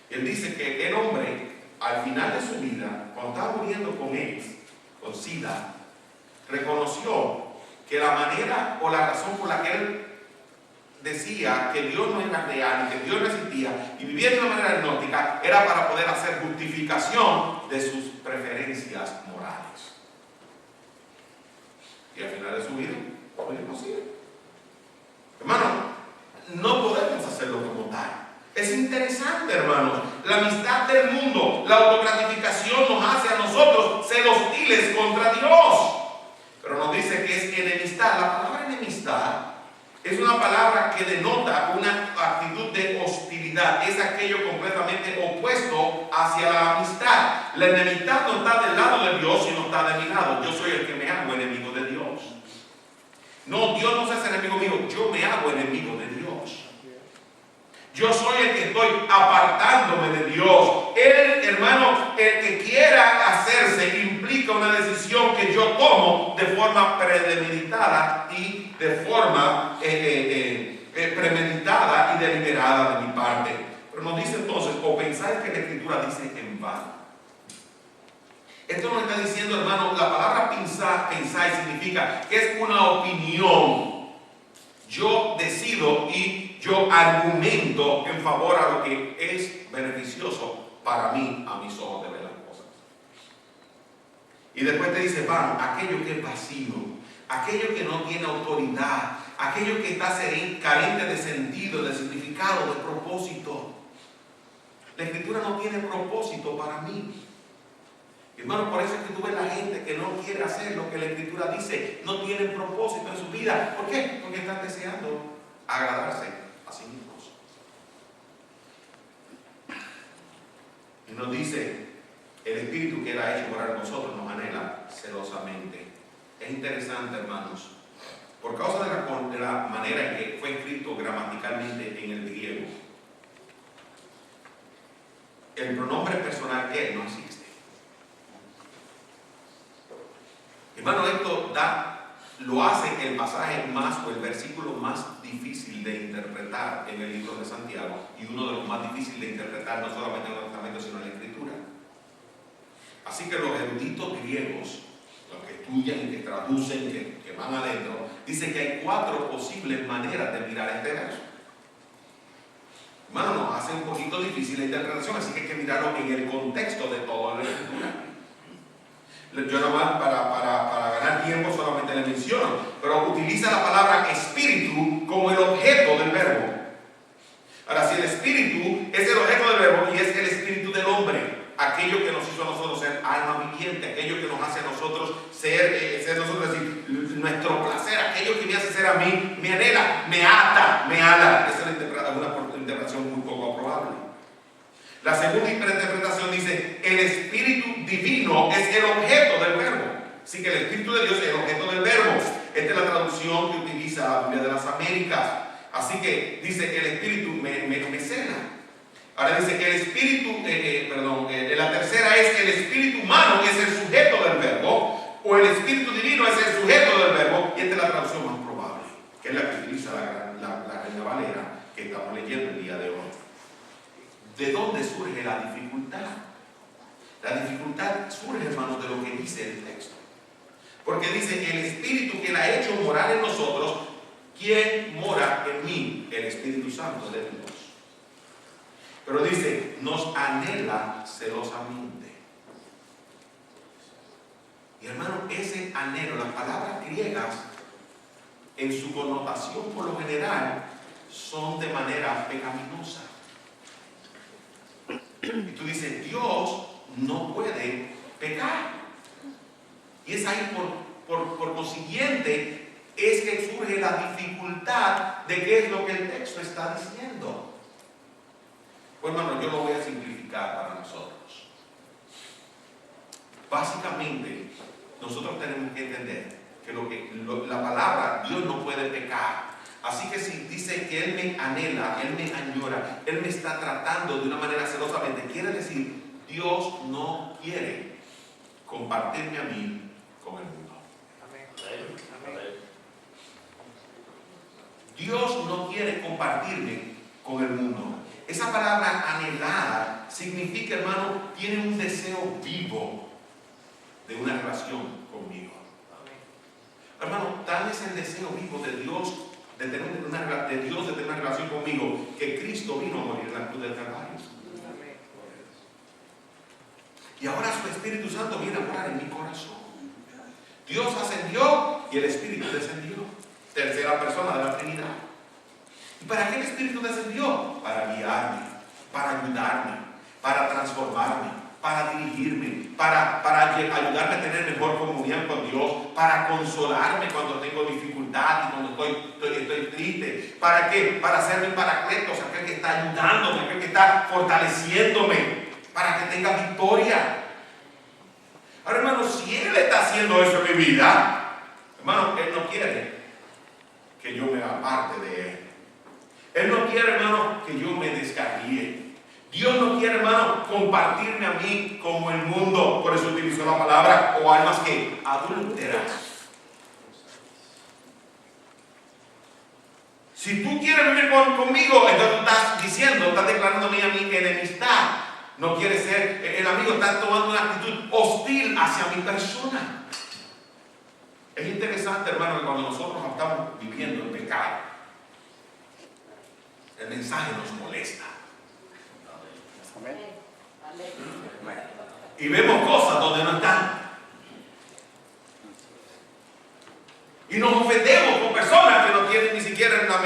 Él dice que el hombre, al final de su vida, cuando estaba muriendo con AIDS, con SIDA, reconoció que la manera o la razón por la que él decía que Dios no era real y que Dios no existía y vivía de una manera agnóstica era para poder hacer justificación de sus preferencias morales. Y al final de su vida, fue imposible. Hermano, no podemos hacerlo como tal. Es interesante, hermanos. La amistad del mundo, la autogratificación nos hace a nosotros ser hostiles contra Dios. Pero nos dice que es enemistad. La palabra enemistad es una palabra que denota una actitud de hostilidad enemistad es aquello completamente opuesto hacia la amistad. La enemistad no está del lado de Dios, sino está de mi lado. Yo soy el que me hago enemigo de Dios. No, Dios no se hace enemigo mío, yo me hago enemigo de Dios. Yo soy el que estoy apartándome de Dios. Él, hermano, el que quiera hacerse implica una decisión que yo tomo de forma premeditada y de forma premeditada y deliberada de mi parte. Pero nos dice entonces, o pensáis que la Escritura dice en vano. Esto nos está diciendo, hermano, la palabra pensar significa que es una opinión. Yo decido y yo argumento en favor a lo que es beneficioso para mí, a mis ojos de ver las cosas. Y después te dice, van, aquello que es vacío, aquello que no tiene autoridad, aquello que está carente de sentido, de significado, de propósito. La Escritura no tiene propósito para mí. Hermano, por eso es que tú ves la gente que no quiere hacer lo que la Escritura dice, no tienen propósito en su vida. ¿Por qué? Porque están deseando agradarse a sí mismos. Y nos dice, el Espíritu que era hecho morar en nosotros nos anhela celosamente. Es interesante, hermanos, por causa de la manera en que fue escrito gramaticalmente en el griego, el pronombre personal que no existe. Hermano, esto lo hace el pasaje más o el versículo más difícil de interpretar en el libro de Santiago, y uno de los más difíciles de interpretar no solamente en el Nuevo Testamento sino en la Escritura. Así que los eruditos griegos, los que estudian y que traducen, que van adentro, dicen que hay 4 posibles maneras de mirar este verso. Hermano, nos hace un poquito difícil la interpretación, así que hay que mirarlo en el contexto de toda la Escritura. Yo nomás para ganar tiempo solamente le menciono, pero utiliza la palabra espíritu como el objeto del verbo. Ahora, si el espíritu es el objeto del verbo y es el espíritu del hombre, aquello que nos hizo a nosotros ser alma viviente, aquello que nos hace a nosotros ser nosotros, decir, nuestro placer, aquello que me hace ser a mí, me anhela, me ata, me ala. Esa es una interpretación muy poco aprobable. La segunda interpretación dice, el Espíritu Divino es el objeto del verbo. Así que el Espíritu de Dios es el objeto del verbo. Esta es la traducción que utiliza la Biblia de las Américas. Así que dice, el Espíritu me cela. Ahora dice que el Espíritu, la tercera es el Espíritu humano, que es el sujeto del verbo, o el Espíritu Divino es el sujeto del verbo, y esta es la traducción más probable, que es la que utiliza la Reina Valera, que estamos leyendo el día de hoy. ¿De dónde surge la dificultad? La dificultad surge, hermanos, de lo que dice el texto. Porque dice, el Espíritu que la ha hecho morar en nosotros, ¿quién mora en mí? El Espíritu Santo de Dios. Pero dice, nos anhela celosamente. Y hermano, ese anhelo, las palabras griegas, en su connotación por lo general, son de manera pecaminosa. Y tú dices, Dios no puede pecar. Y es ahí por consiguiente es que surge la dificultad de qué es lo que el texto está diciendo. Pues hermano, yo lo voy a simplificar para nosotros. Básicamente, nosotros tenemos que entender que la palabra, Dios no puede pecar. Así que si dice que Él me anhela, Él me añora, Él me está tratando de una manera celosamente, quiere decir, Dios no quiere compartirme a mí con el mundo. Amén. Dios no quiere compartirme con el mundo. Esa palabra anhelar significa, hermano, tiene un deseo vivo de una relación conmigo. Hermano, tal es el deseo vivo de Dios de tener una relación conmigo, que Cristo vino a morir en la cruz del Calvario. Y ahora su Espíritu Santo viene a morar en mi corazón. Dios ascendió y el Espíritu descendió. Tercera persona de la Trinidad. ¿Y para qué el Espíritu descendió? Para guiarme, para ayudarme, para transformarme, para dirigirme, para ayudarme a tener mejor comunión con Dios, para consolarme cuando tengo dificultad y cuando estoy triste. ¿Para qué? Para ser mi paracletos, aquel que está ayudándome, aquel que está fortaleciéndome, para que tenga victoria. Ahora, hermano, si Él está haciendo eso en mi vida, hermano, Él no quiere que yo me aparte de Él. Él no quiere, hermano, que yo me descarríe. Dios no quiere, hermano, compartirme a mí como el mundo. Por eso utilizó la palabra, o almas que adúlteras. Si tú quieres vivir conmigo, entonces tú estás diciendo, estás declarándome a mí enemistad. No quiere ser, el amigo está tomando una actitud hostil hacia mi persona. Es interesante, hermano, que cuando nosotros estamos viviendo en pecado, el mensaje nos molesta. Y vemos cosas donde no están. Y nos ofendemos con personas que no tienen ni siquiera en la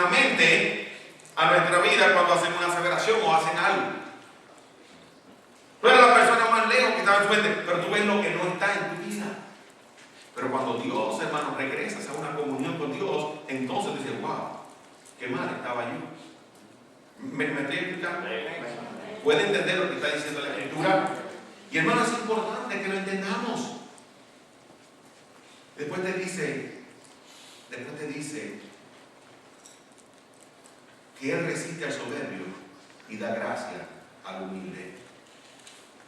mente a nuestra vida cuando hacen una aseveración o hacen algo. Tú eres la persona más lejos que está en tu mente, pero tú ves lo que no está en tu vida. Pero cuando Dios, hermano, regresas a una comunión con Dios, entonces dices, wow, qué mal estaba yo. ¿Me estoy explicando? ¿Puede entender lo que está diciendo la Escritura? Y hermano, es importante que lo entendamos. Después te dice que Él resiste al soberbio y da gracia al humilde.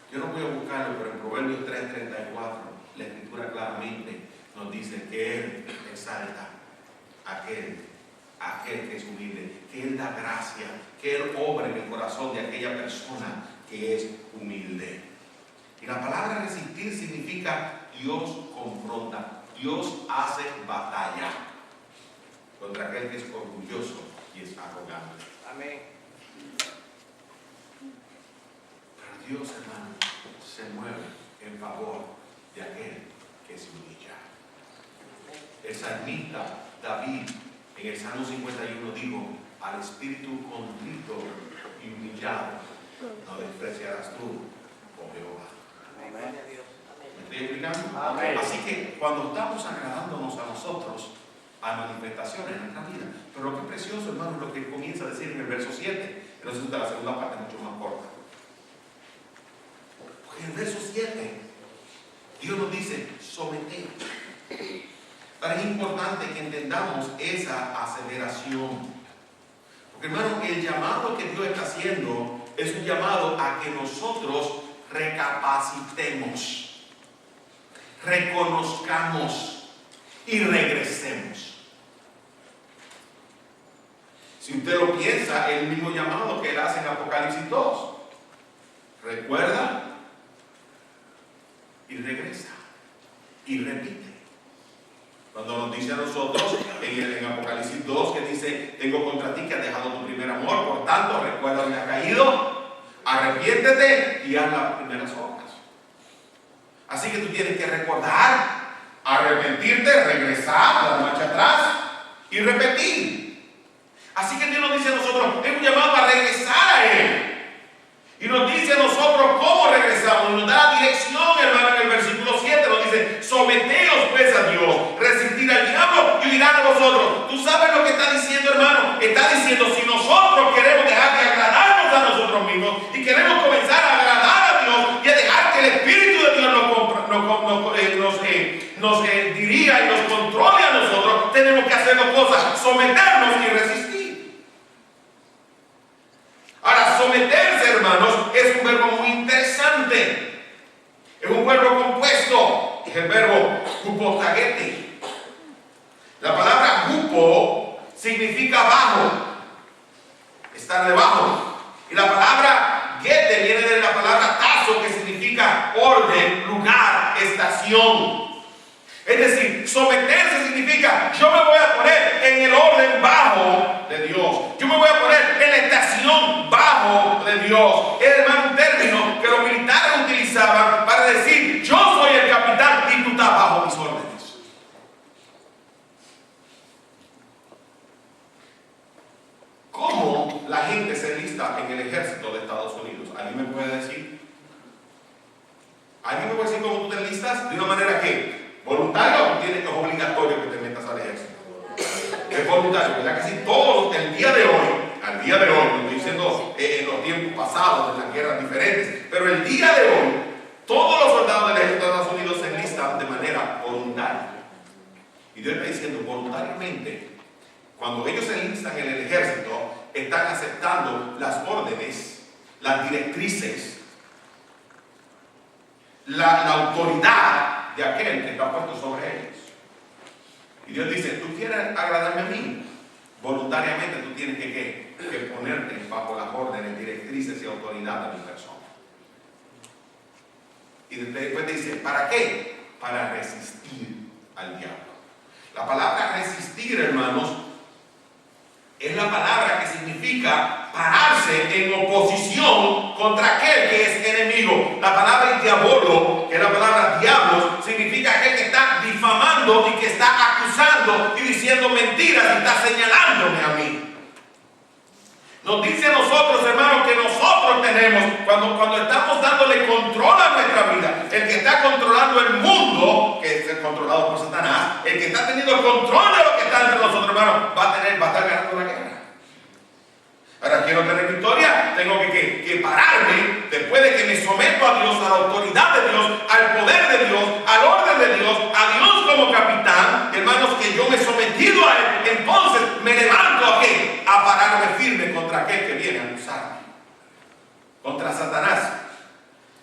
Yo no voy a buscarlo, pero en Proverbios 3:34 la Escritura claramente nos dice que Él exalta a aquel que es humilde, que Él da gracia, que Él obra en el corazón de aquella persona que es humilde. Y la palabra resistir significa Dios confronta, Dios hace batalla contra aquel que es orgulloso y es arrogante. Amén. Pero Dios, hermano, se mueve en favor de aquel que se humilla. El salmista David en el Salmo 51 dijo: al espíritu contrito y humillado no despreciarás tú, oh Jehová. Amén. ¿Me estoy explicando? Amén. Así que cuando estamos agradándonos a nosotros, hay manifestaciones en nuestra vida. Pero lo que es precioso, hermano, es lo que comienza a decir en el verso 7. Entonces la segunda parte es mucho más corta. Porque en el verso 7 Dios nos dice: someter. Ahora es importante que entendamos esa aseveración. Porque, hermano, el llamado que Dios está haciendo es un llamado a que nosotros recapacitemos, reconozcamos y regresemos. Si usted lo piensa, el mismo llamado que Él hace en Apocalipsis 2. Recuerda y regresa y repite. Cuando nos dice a nosotros en Apocalipsis 2 que dice: tengo contra ti que has dejado tu primer amor, por tanto recuerda donde has caído, arrepiéntete y haz las primeras obras. Así que tú tienes que recordar, arrepentirte, regresar, dar marcha atrás y repetir. Así que Dios nos dice a nosotros, es un llamado a regresar a Él. Y nos dice a nosotros cómo regresamos. Nos da la dirección, hermano, en el versículo 7. Nos dice: someteos pues a Dios, resistir al diablo y huirá de vosotros. ¿Tú sabes lo que está diciendo, hermano? Está diciendo, si nosotros queremos dejar de agradarnos a nosotros mismos y queremos comenzar a agradar a Dios y a dejar que el Espíritu de Dios nos dirija y nos controle a nosotros, tenemos que hacer dos cosas: someternos y resistir. Ahora, someterse, hermanos, es un verbo muy interesante. Es un verbo compuesto. Es el verbo hupotagete. La palabra hupo significa bajo, estar debajo. Y la palabra gete viene de la palabra tazo, que significa orden, lugar, estación. Es decir, someterse significa: yo me voy a poner en el orden bajo de Dios. Yo me voy a poner en la estación bajo de Dios. Es, hermano, un término que los militares utilizaban para decir: yo soy el capitán y tú estás bajo mis órdenes. ¿Cómo la gente se enlista en el ejército de Estados Unidos? ¿Alguien me puede decir? al día de hoy, no estoy diciendo en los tiempos pasados, en las guerras diferentes, pero el día de hoy, todos los soldados del ejército de Estados Unidos se enlistan de manera voluntaria. Y Dios está diciendo voluntariamente, cuando ellos se enlistan en el ejército, están aceptando las órdenes, las directrices, la autoridad de aquel que está puesto sobre ellos. Y Dios dice, tú quieres agradarme a mí, voluntariamente tú tienes que ponerte bajo las órdenes, directrices y autoridad de mi persona. Y después te dice, ¿para qué? Para resistir al diablo. La palabra resistir, hermanos, es la palabra que significa pararse en oposición contra aquel que es enemigo. La palabra diabolo, que es la palabra diablos, significa aquel que está difamando y que está acusando y diciendo mentiras y está señalándome a mí. Nos dice a nosotros, hermanos, que nosotros tenemos, cuando estamos dándole control a nuestra vida, el que está controlando el mundo, que es controlado por Satanás, el que está teniendo el control de lo que está entre nosotros, hermanos, va a estar ganando la guerra. Ahora, quiero tener victoria, tengo que pararme después de que me someto a Dios, a la autoridad de Dios, al poder de Dios, al orden de Dios, a Dios como capitán, hermanos, que yo me he sometido a Él. Entonces me levanto ¿a qué? A pararme firme contra aquel que viene a acusarme, contra Satanás.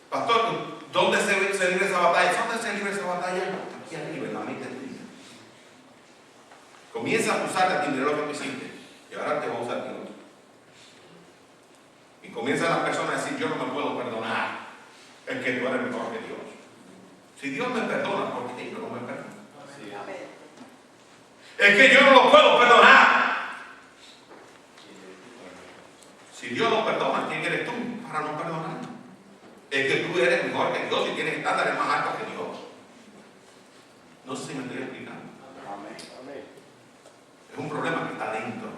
Pastor, ¿dónde se libra esa batalla? ¿Dónde se libra esa batalla? Aquí arriba, en la mente tuya. Comienza a acusarte a ti, mira lo que tú hiciste, y ahora te va a usar a ti. Y comienzan las personas a decir, yo no me puedo perdonar, es que tú eres mejor que Dios. Si Dios me perdona, ¿por qué yo no me perdono? Es que yo no lo puedo perdonar. Si Dios lo perdona, ¿quién eres tú para no perdonar? Es que tú eres mejor que Dios y tienes estándares más altos que Dios. No sé si me estoy explicando. Es un problema que está dentro,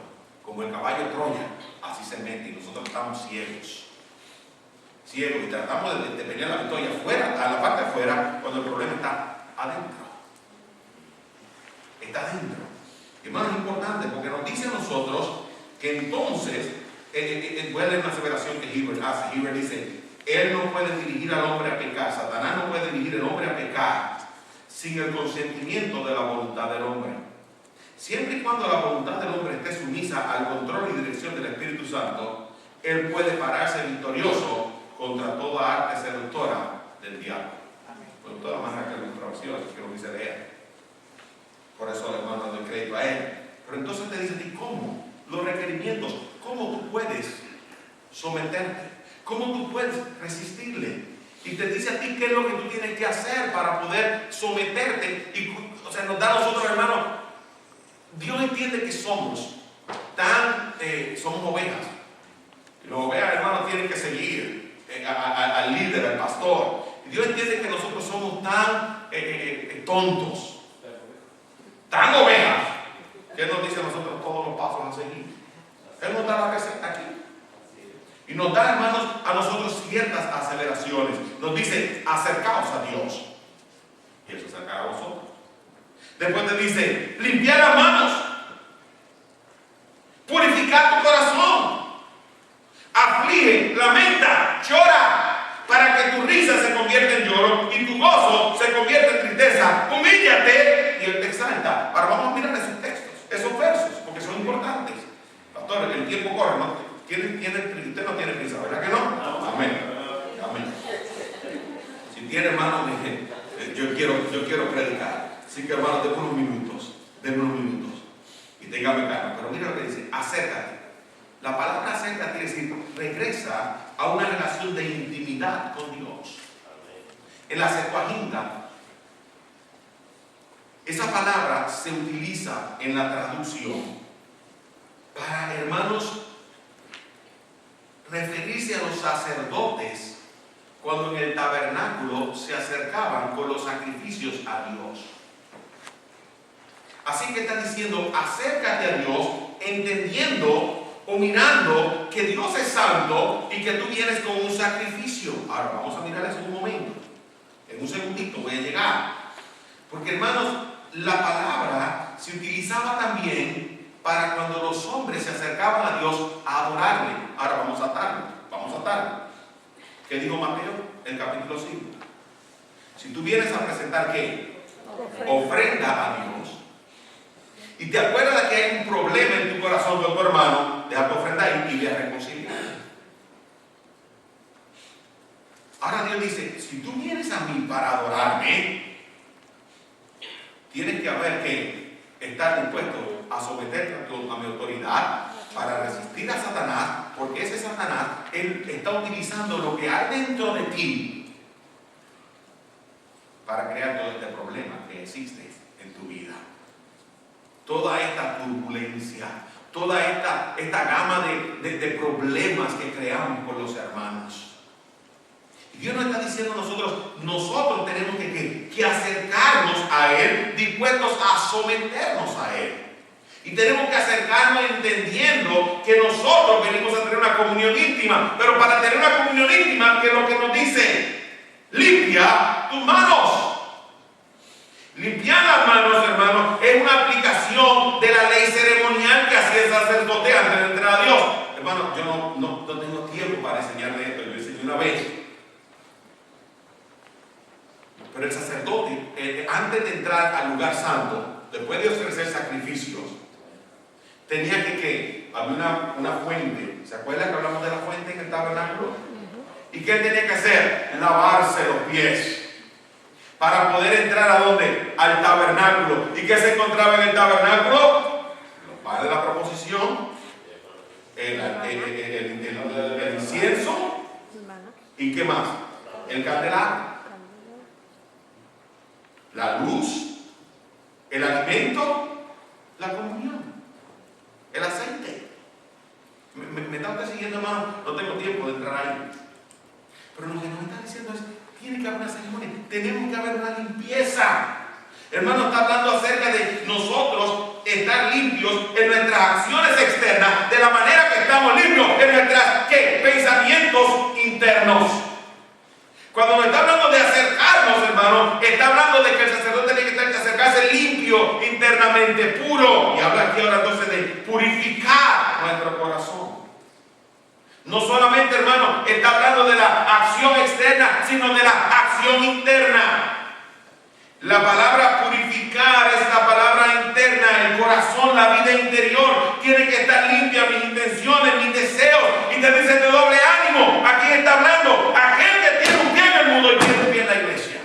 como el caballo de Troya. Así se mete y nosotros estamos ciegos y tratamos de pelear la victoria afuera, a la parte de afuera, cuando el problema está adentro. Hermano, es importante porque nos dice a nosotros que entonces, voy a leer una aseveración que Hilbert hace. Hilbert dice, él no puede dirigir al hombre a pecar, Satanás no puede dirigir al hombre a pecar sin el consentimiento de la voluntad del hombre. Siempre y cuando la voluntad del hombre esté sumisa al control y dirección del Espíritu Santo, él puede pararse victorioso contra toda arte seductora del diablo. Con toda manera que la introducción, que lo quise leer. Por eso, hermano, doy crédito a él. Pero entonces te dice a ti, ¿cómo? Los requerimientos, ¿cómo tú puedes someterte? ¿Cómo tú puedes resistirle? Y te dice a ti qué es lo que tú tienes que hacer para poder someterte. O sea, nos da a nosotros, hermano, Dios entiende que somos ovejas. Y las ovejas, hermanos, tienen que seguir al líder, al pastor. Y Dios entiende que nosotros somos tan tontos, tan ovejas, que Él nos dice a nosotros todos los pasos a seguir. Él nos da la receta aquí. Y nos da, hermanos, a nosotros ciertas aceleraciones. Nos dice, acercaos a Dios. Y Él se acercará a vosotros. Después te dice, limpiar las manos, purificar tu corazón, aflige, lamenta, llora, para que tu risa se convierta en lloro y tu gozo se convierta en tristeza. Humíllate y Él te exalta. Ahora vamos a mirar esos textos, esos versos, porque son importantes. Pastor, el tiempo corre, ¿no? Usted no tiene prisa, ¿verdad que no? Amén. Amén. Si tiene, hermano, yo quiero predicar. Así que, hermano, denme unos minutos. Y téngame calma. Pero mira lo que dice, acércate. La palabra acércate quiere decir, regresa a una relación de intimidad con Dios. En la Septuaginta, esa palabra se utiliza en la traducción para, hermanos, referirse a los sacerdotes cuando en el tabernáculo se acercaban con los sacrificios a Dios. Así que está diciendo, acércate a Dios, entendiendo o mirando que Dios es santo y que tú vienes con un sacrificio. Ahora vamos a mirar eso en un momento. En un segundito voy a llegar. Porque, hermanos, la palabra se utilizaba también para cuando los hombres se acercaban a Dios a adorarle. Ahora vamos a atarlo. ¿Qué dijo Mateo? El capítulo 5. Si tú vienes a presentar ¿qué? Ofrenda a Dios. Y te acuerdas de que hay un problema en tu corazón con tu hermano, deja tu ofrenda ahí y ve a reconciliar. Ahora Dios dice, si tú vienes a mí para adorarme, tienes que haber que estar dispuesto a someterte a mi autoridad para resistir a Satanás, porque ese Satanás, él está utilizando lo que hay dentro de ti para crear todo este problema que existe en tu vida. Toda esta turbulencia, toda esta gama de problemas que creamos con los hermanos. Y Dios nos está diciendo a nosotros tenemos que acercarnos a Él, dispuestos a someternos a Él. Y tenemos que acercarnos entendiendo que nosotros venimos a tener una comunión íntima. Pero para tener una comunión íntima, que es lo que nos dice, limpia tus manos. Limpiar las manos, hermanos, es una aplicación de la ley ceremonial que hacía el sacerdote antes de entrar a Dios. Hermano, yo no tengo tiempo para enseñarle esto, yo enseñé una vez. Pero el sacerdote, antes de entrar al lugar santo, después de ofrecer sacrificios, tenía que había una fuente. ¿Se acuerdan que hablamos de la fuente en el tabernáculo? ¿Y qué tenía que hacer? Lavarse los pies. Para poder entrar ¿a dónde? Al tabernáculo. ¿Y qué se encontraba en el tabernáculo? Los panes de la proposición, el incienso, ¿y qué más? El candelabro, la luz, el alimento, la comunión, el aceite. ¿Me está usted siguiendo, hermano? No tengo tiempo de entrar ahí. Pero lo que nos está diciendo es, tiene que haber una ceremonia, tenemos que haber una limpieza. Hermano, está hablando acerca de nosotros estar limpios en nuestras acciones externas, de la manera que estamos limpios en nuestros pensamientos internos. Cuando nos está hablando de acercarnos, hermano, está hablando de que el sacerdote tiene que acercarse limpio internamente, puro. Y habla aquí ahora entonces de purificar nuestro corazón. No solamente, hermano, está hablando de la acción externa, sino de la acción interna. La palabra purificar es la palabra interna, el corazón, la vida interior. Tiene que estar limpia mis intenciones, mis deseos. Y te dice de doble ánimo. ¿A quién está hablando? Aquel que tiene un pie en el mundo y tiene un pie en la iglesia.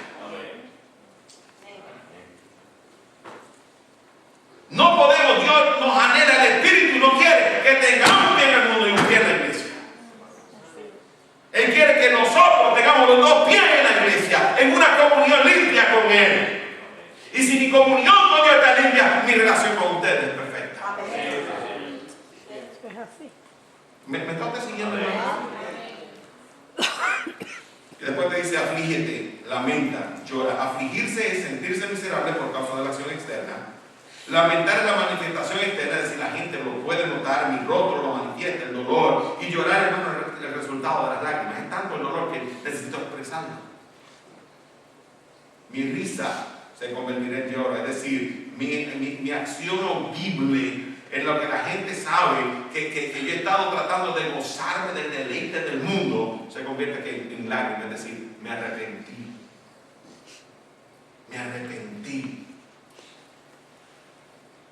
No podemos, Dios nos anhela, el Espíritu no quiere que tengamos un pie en el mundo y un pie en la iglesia. Él quiere que nosotros tengamos los dos pies en la iglesia, en una comunión limpia con Él. Y si mi comunión con Dios está limpia, mi relación con ustedes es perfecta. ¿Me está usted siguiendo? Y después te dice, aflígete, lamenta, llora. Afligirse es sentirse miserable por causa de la acción externa. Lamentar es la manifestación externa, es decir, la gente lo puede notar, mi rostro lo manifiesta, el dolor. Y llorar, hermano, el resultado de las lágrimas. Es tanto el dolor que necesito expresarlo. Mi risa se convertirá en lloro, es decir, mi acción audible en lo que la gente sabe que yo he estado tratando de gozarme del deleite del mundo, se convierte en lágrimas, es decir, me arrepentí. Me arrepentí.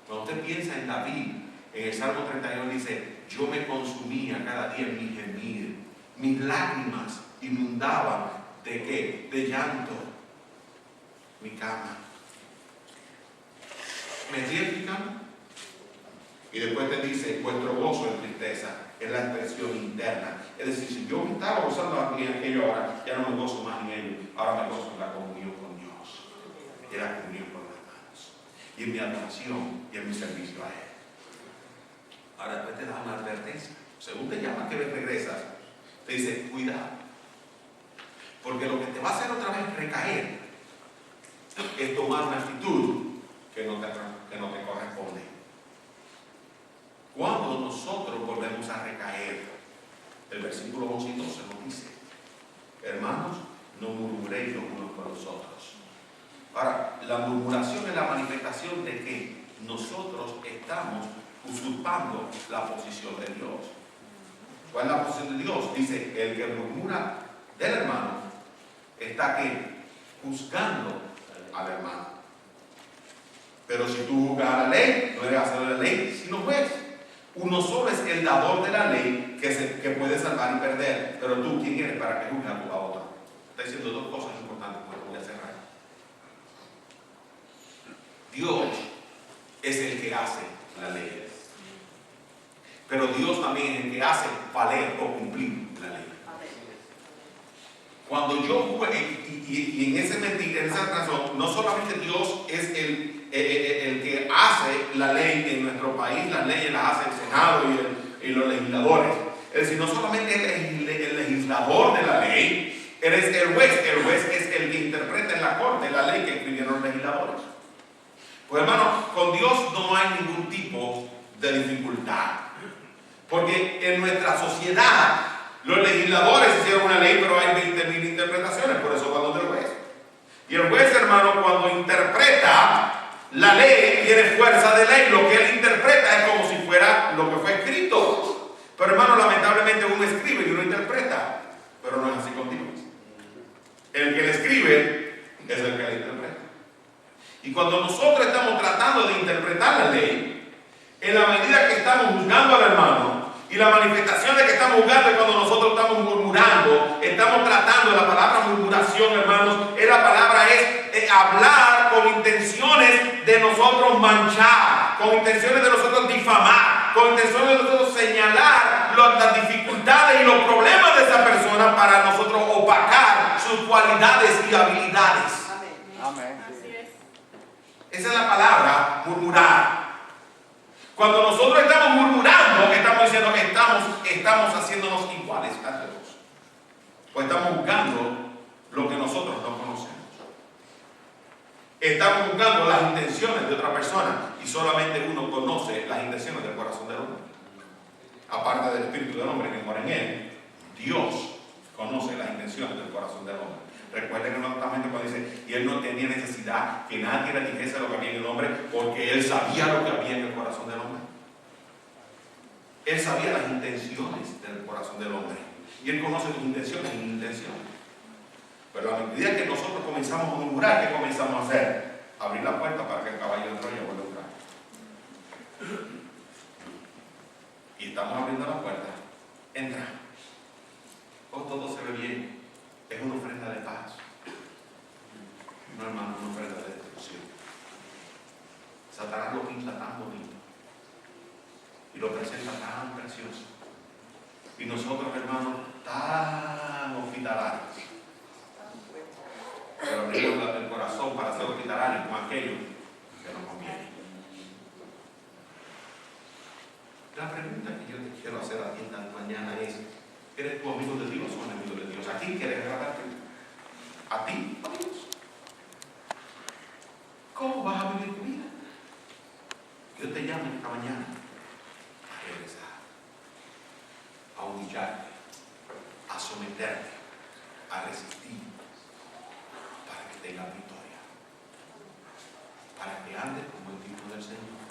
Cuando usted piensa en David, en el Salmo 31 dice, yo me consumía cada día en mi gemir, mis lágrimas inundaban ¿de qué? De llanto mi cama. ¿Me estoy explicando? Y después te dice, vuestro gozo en tristeza es la expresión interna. Es decir, si yo me estaba gozando en aquello ahora, ya no me gozo más en ello, ahora me gozo en la comunión con Dios, en la comunión con las manos, y en mi adoración y en mi servicio a Él. Ahora después te da una advertencia. Según te llama que regresas, te dice, cuidado, porque lo que te va a hacer otra vez recaer es tomar una actitud que no te corresponde. Cuando nosotros volvemos a recaer, el versículo 11 y 12 nos dice, hermanos, no murmuréis los unos con los otros. Ahora, la murmuración es la manifestación de que nosotros estamos usurpando la posición de Dios. ¿Cuál es la posición de Dios? Dice, el que murmura del hermano está que juzgando al hermano. Pero si tú juzgas a la ley, no eres hacedor de la ley, sino juez. Uno solo es el dador de la ley que puede salvar y perder. Pero tú, ¿quién eres para que juzgue a otro? Está diciendo dos cosas importantes que voy a cerrar. Dios es el que hace la ley. Pero Dios también es el que hace valer o cumplir la ley. Cuando yo y en ese mentir, en esa razón, no solamente Dios es el que hace la ley en nuestro país, las leyes las hace el Senado y los legisladores. Es decir, no solamente el legislador de la ley, él es el juez es el que interpreta en la corte la ley que escribieron los legisladores. Pues hermano, con Dios no hay ningún tipo de dificultad. Porque en nuestra sociedad, los legisladores hicieron una ley, pero hay 20,000 interpretaciones, por eso va donde el juez. Y el juez, hermano, cuando interpreta la ley, tiene fuerza de ley. Lo que él interpreta es como si fuera lo que fue escrito. Pero hermano, lamentablemente uno escribe y uno interpreta. Pero no es así con Dios. El que le escribe es el que le interpreta. Y cuando nosotros estamos tratando de interpretar la ley, en la medida que estamos juzgando al hermano, y la manifestación de que estamos juzgando es cuando nosotros estamos murmurando, estamos tratando, la palabra murmuración, hermanos, la palabra es hablar con intenciones de nosotros manchar, con intenciones de nosotros difamar, con intenciones de nosotros señalar las dificultades y los problemas de esa persona para nosotros opacar sus cualidades y habilidades. Amén. Esa es la palabra murmurar. Cuando nosotros estamos murmurando, estamos diciendo que estamos haciéndonos iguales a Dios. O estamos buscando lo que nosotros no conocemos. Estamos buscando las intenciones de otra persona y solamente uno conoce las intenciones del corazón del hombre. Aparte del espíritu del hombre que mora en él, Dios conoce las intenciones del corazón del hombre. Recuerden que cuando dice, y él no tenía necesidad que nadie le dijese lo que había en el hombre, porque él sabía lo que había en el corazón del hombre. Él sabía las intenciones del corazón del hombre. Y él conoce tus intenciones y mis intenciones. Pero a medida que nosotros comenzamos a murmurar, ¿qué comenzamos a hacer? Abrir la puerta para que el caballo de Troya vuelva a entrar. Y estamos abriendo la puerta. Entra. Oh, todo se ve bien. Es una ofrenda de paz. No, hermano, una ofrenda de destrucción. Satanás lo pinta tan bonito y lo presenta tan precioso. Y nosotros, hermanos, tan hospitalarios. Pero abrimos el corazón para ser hospitalarios con aquello que nos conviene. La pregunta que yo te quiero hacer a ti esta mañana es: ¿eres tu amigo de Dios o enemigo de Dios? ¿A quién quieres agradar? ¿A ti o a Dios? ¿Cómo vas a vivir tu vida? Yo te llamo esta mañana a regresar, a humillarte, a someterte, a resistir, para que tengas victoria, para que andes como el tipo del Señor,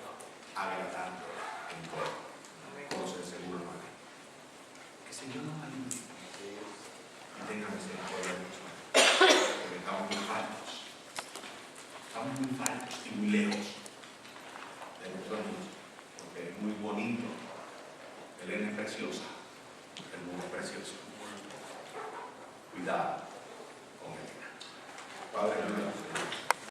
agradando en todo, como se seguro no hay. Que el Señor nos ayude y tenga misericordia de nosotros, porque estamos muy faltos y muy lejos de nuestro Dios, porque es muy bonito, Elena es preciosa, el mundo es precioso. Cuidado con Elena. Padre, ayúdame.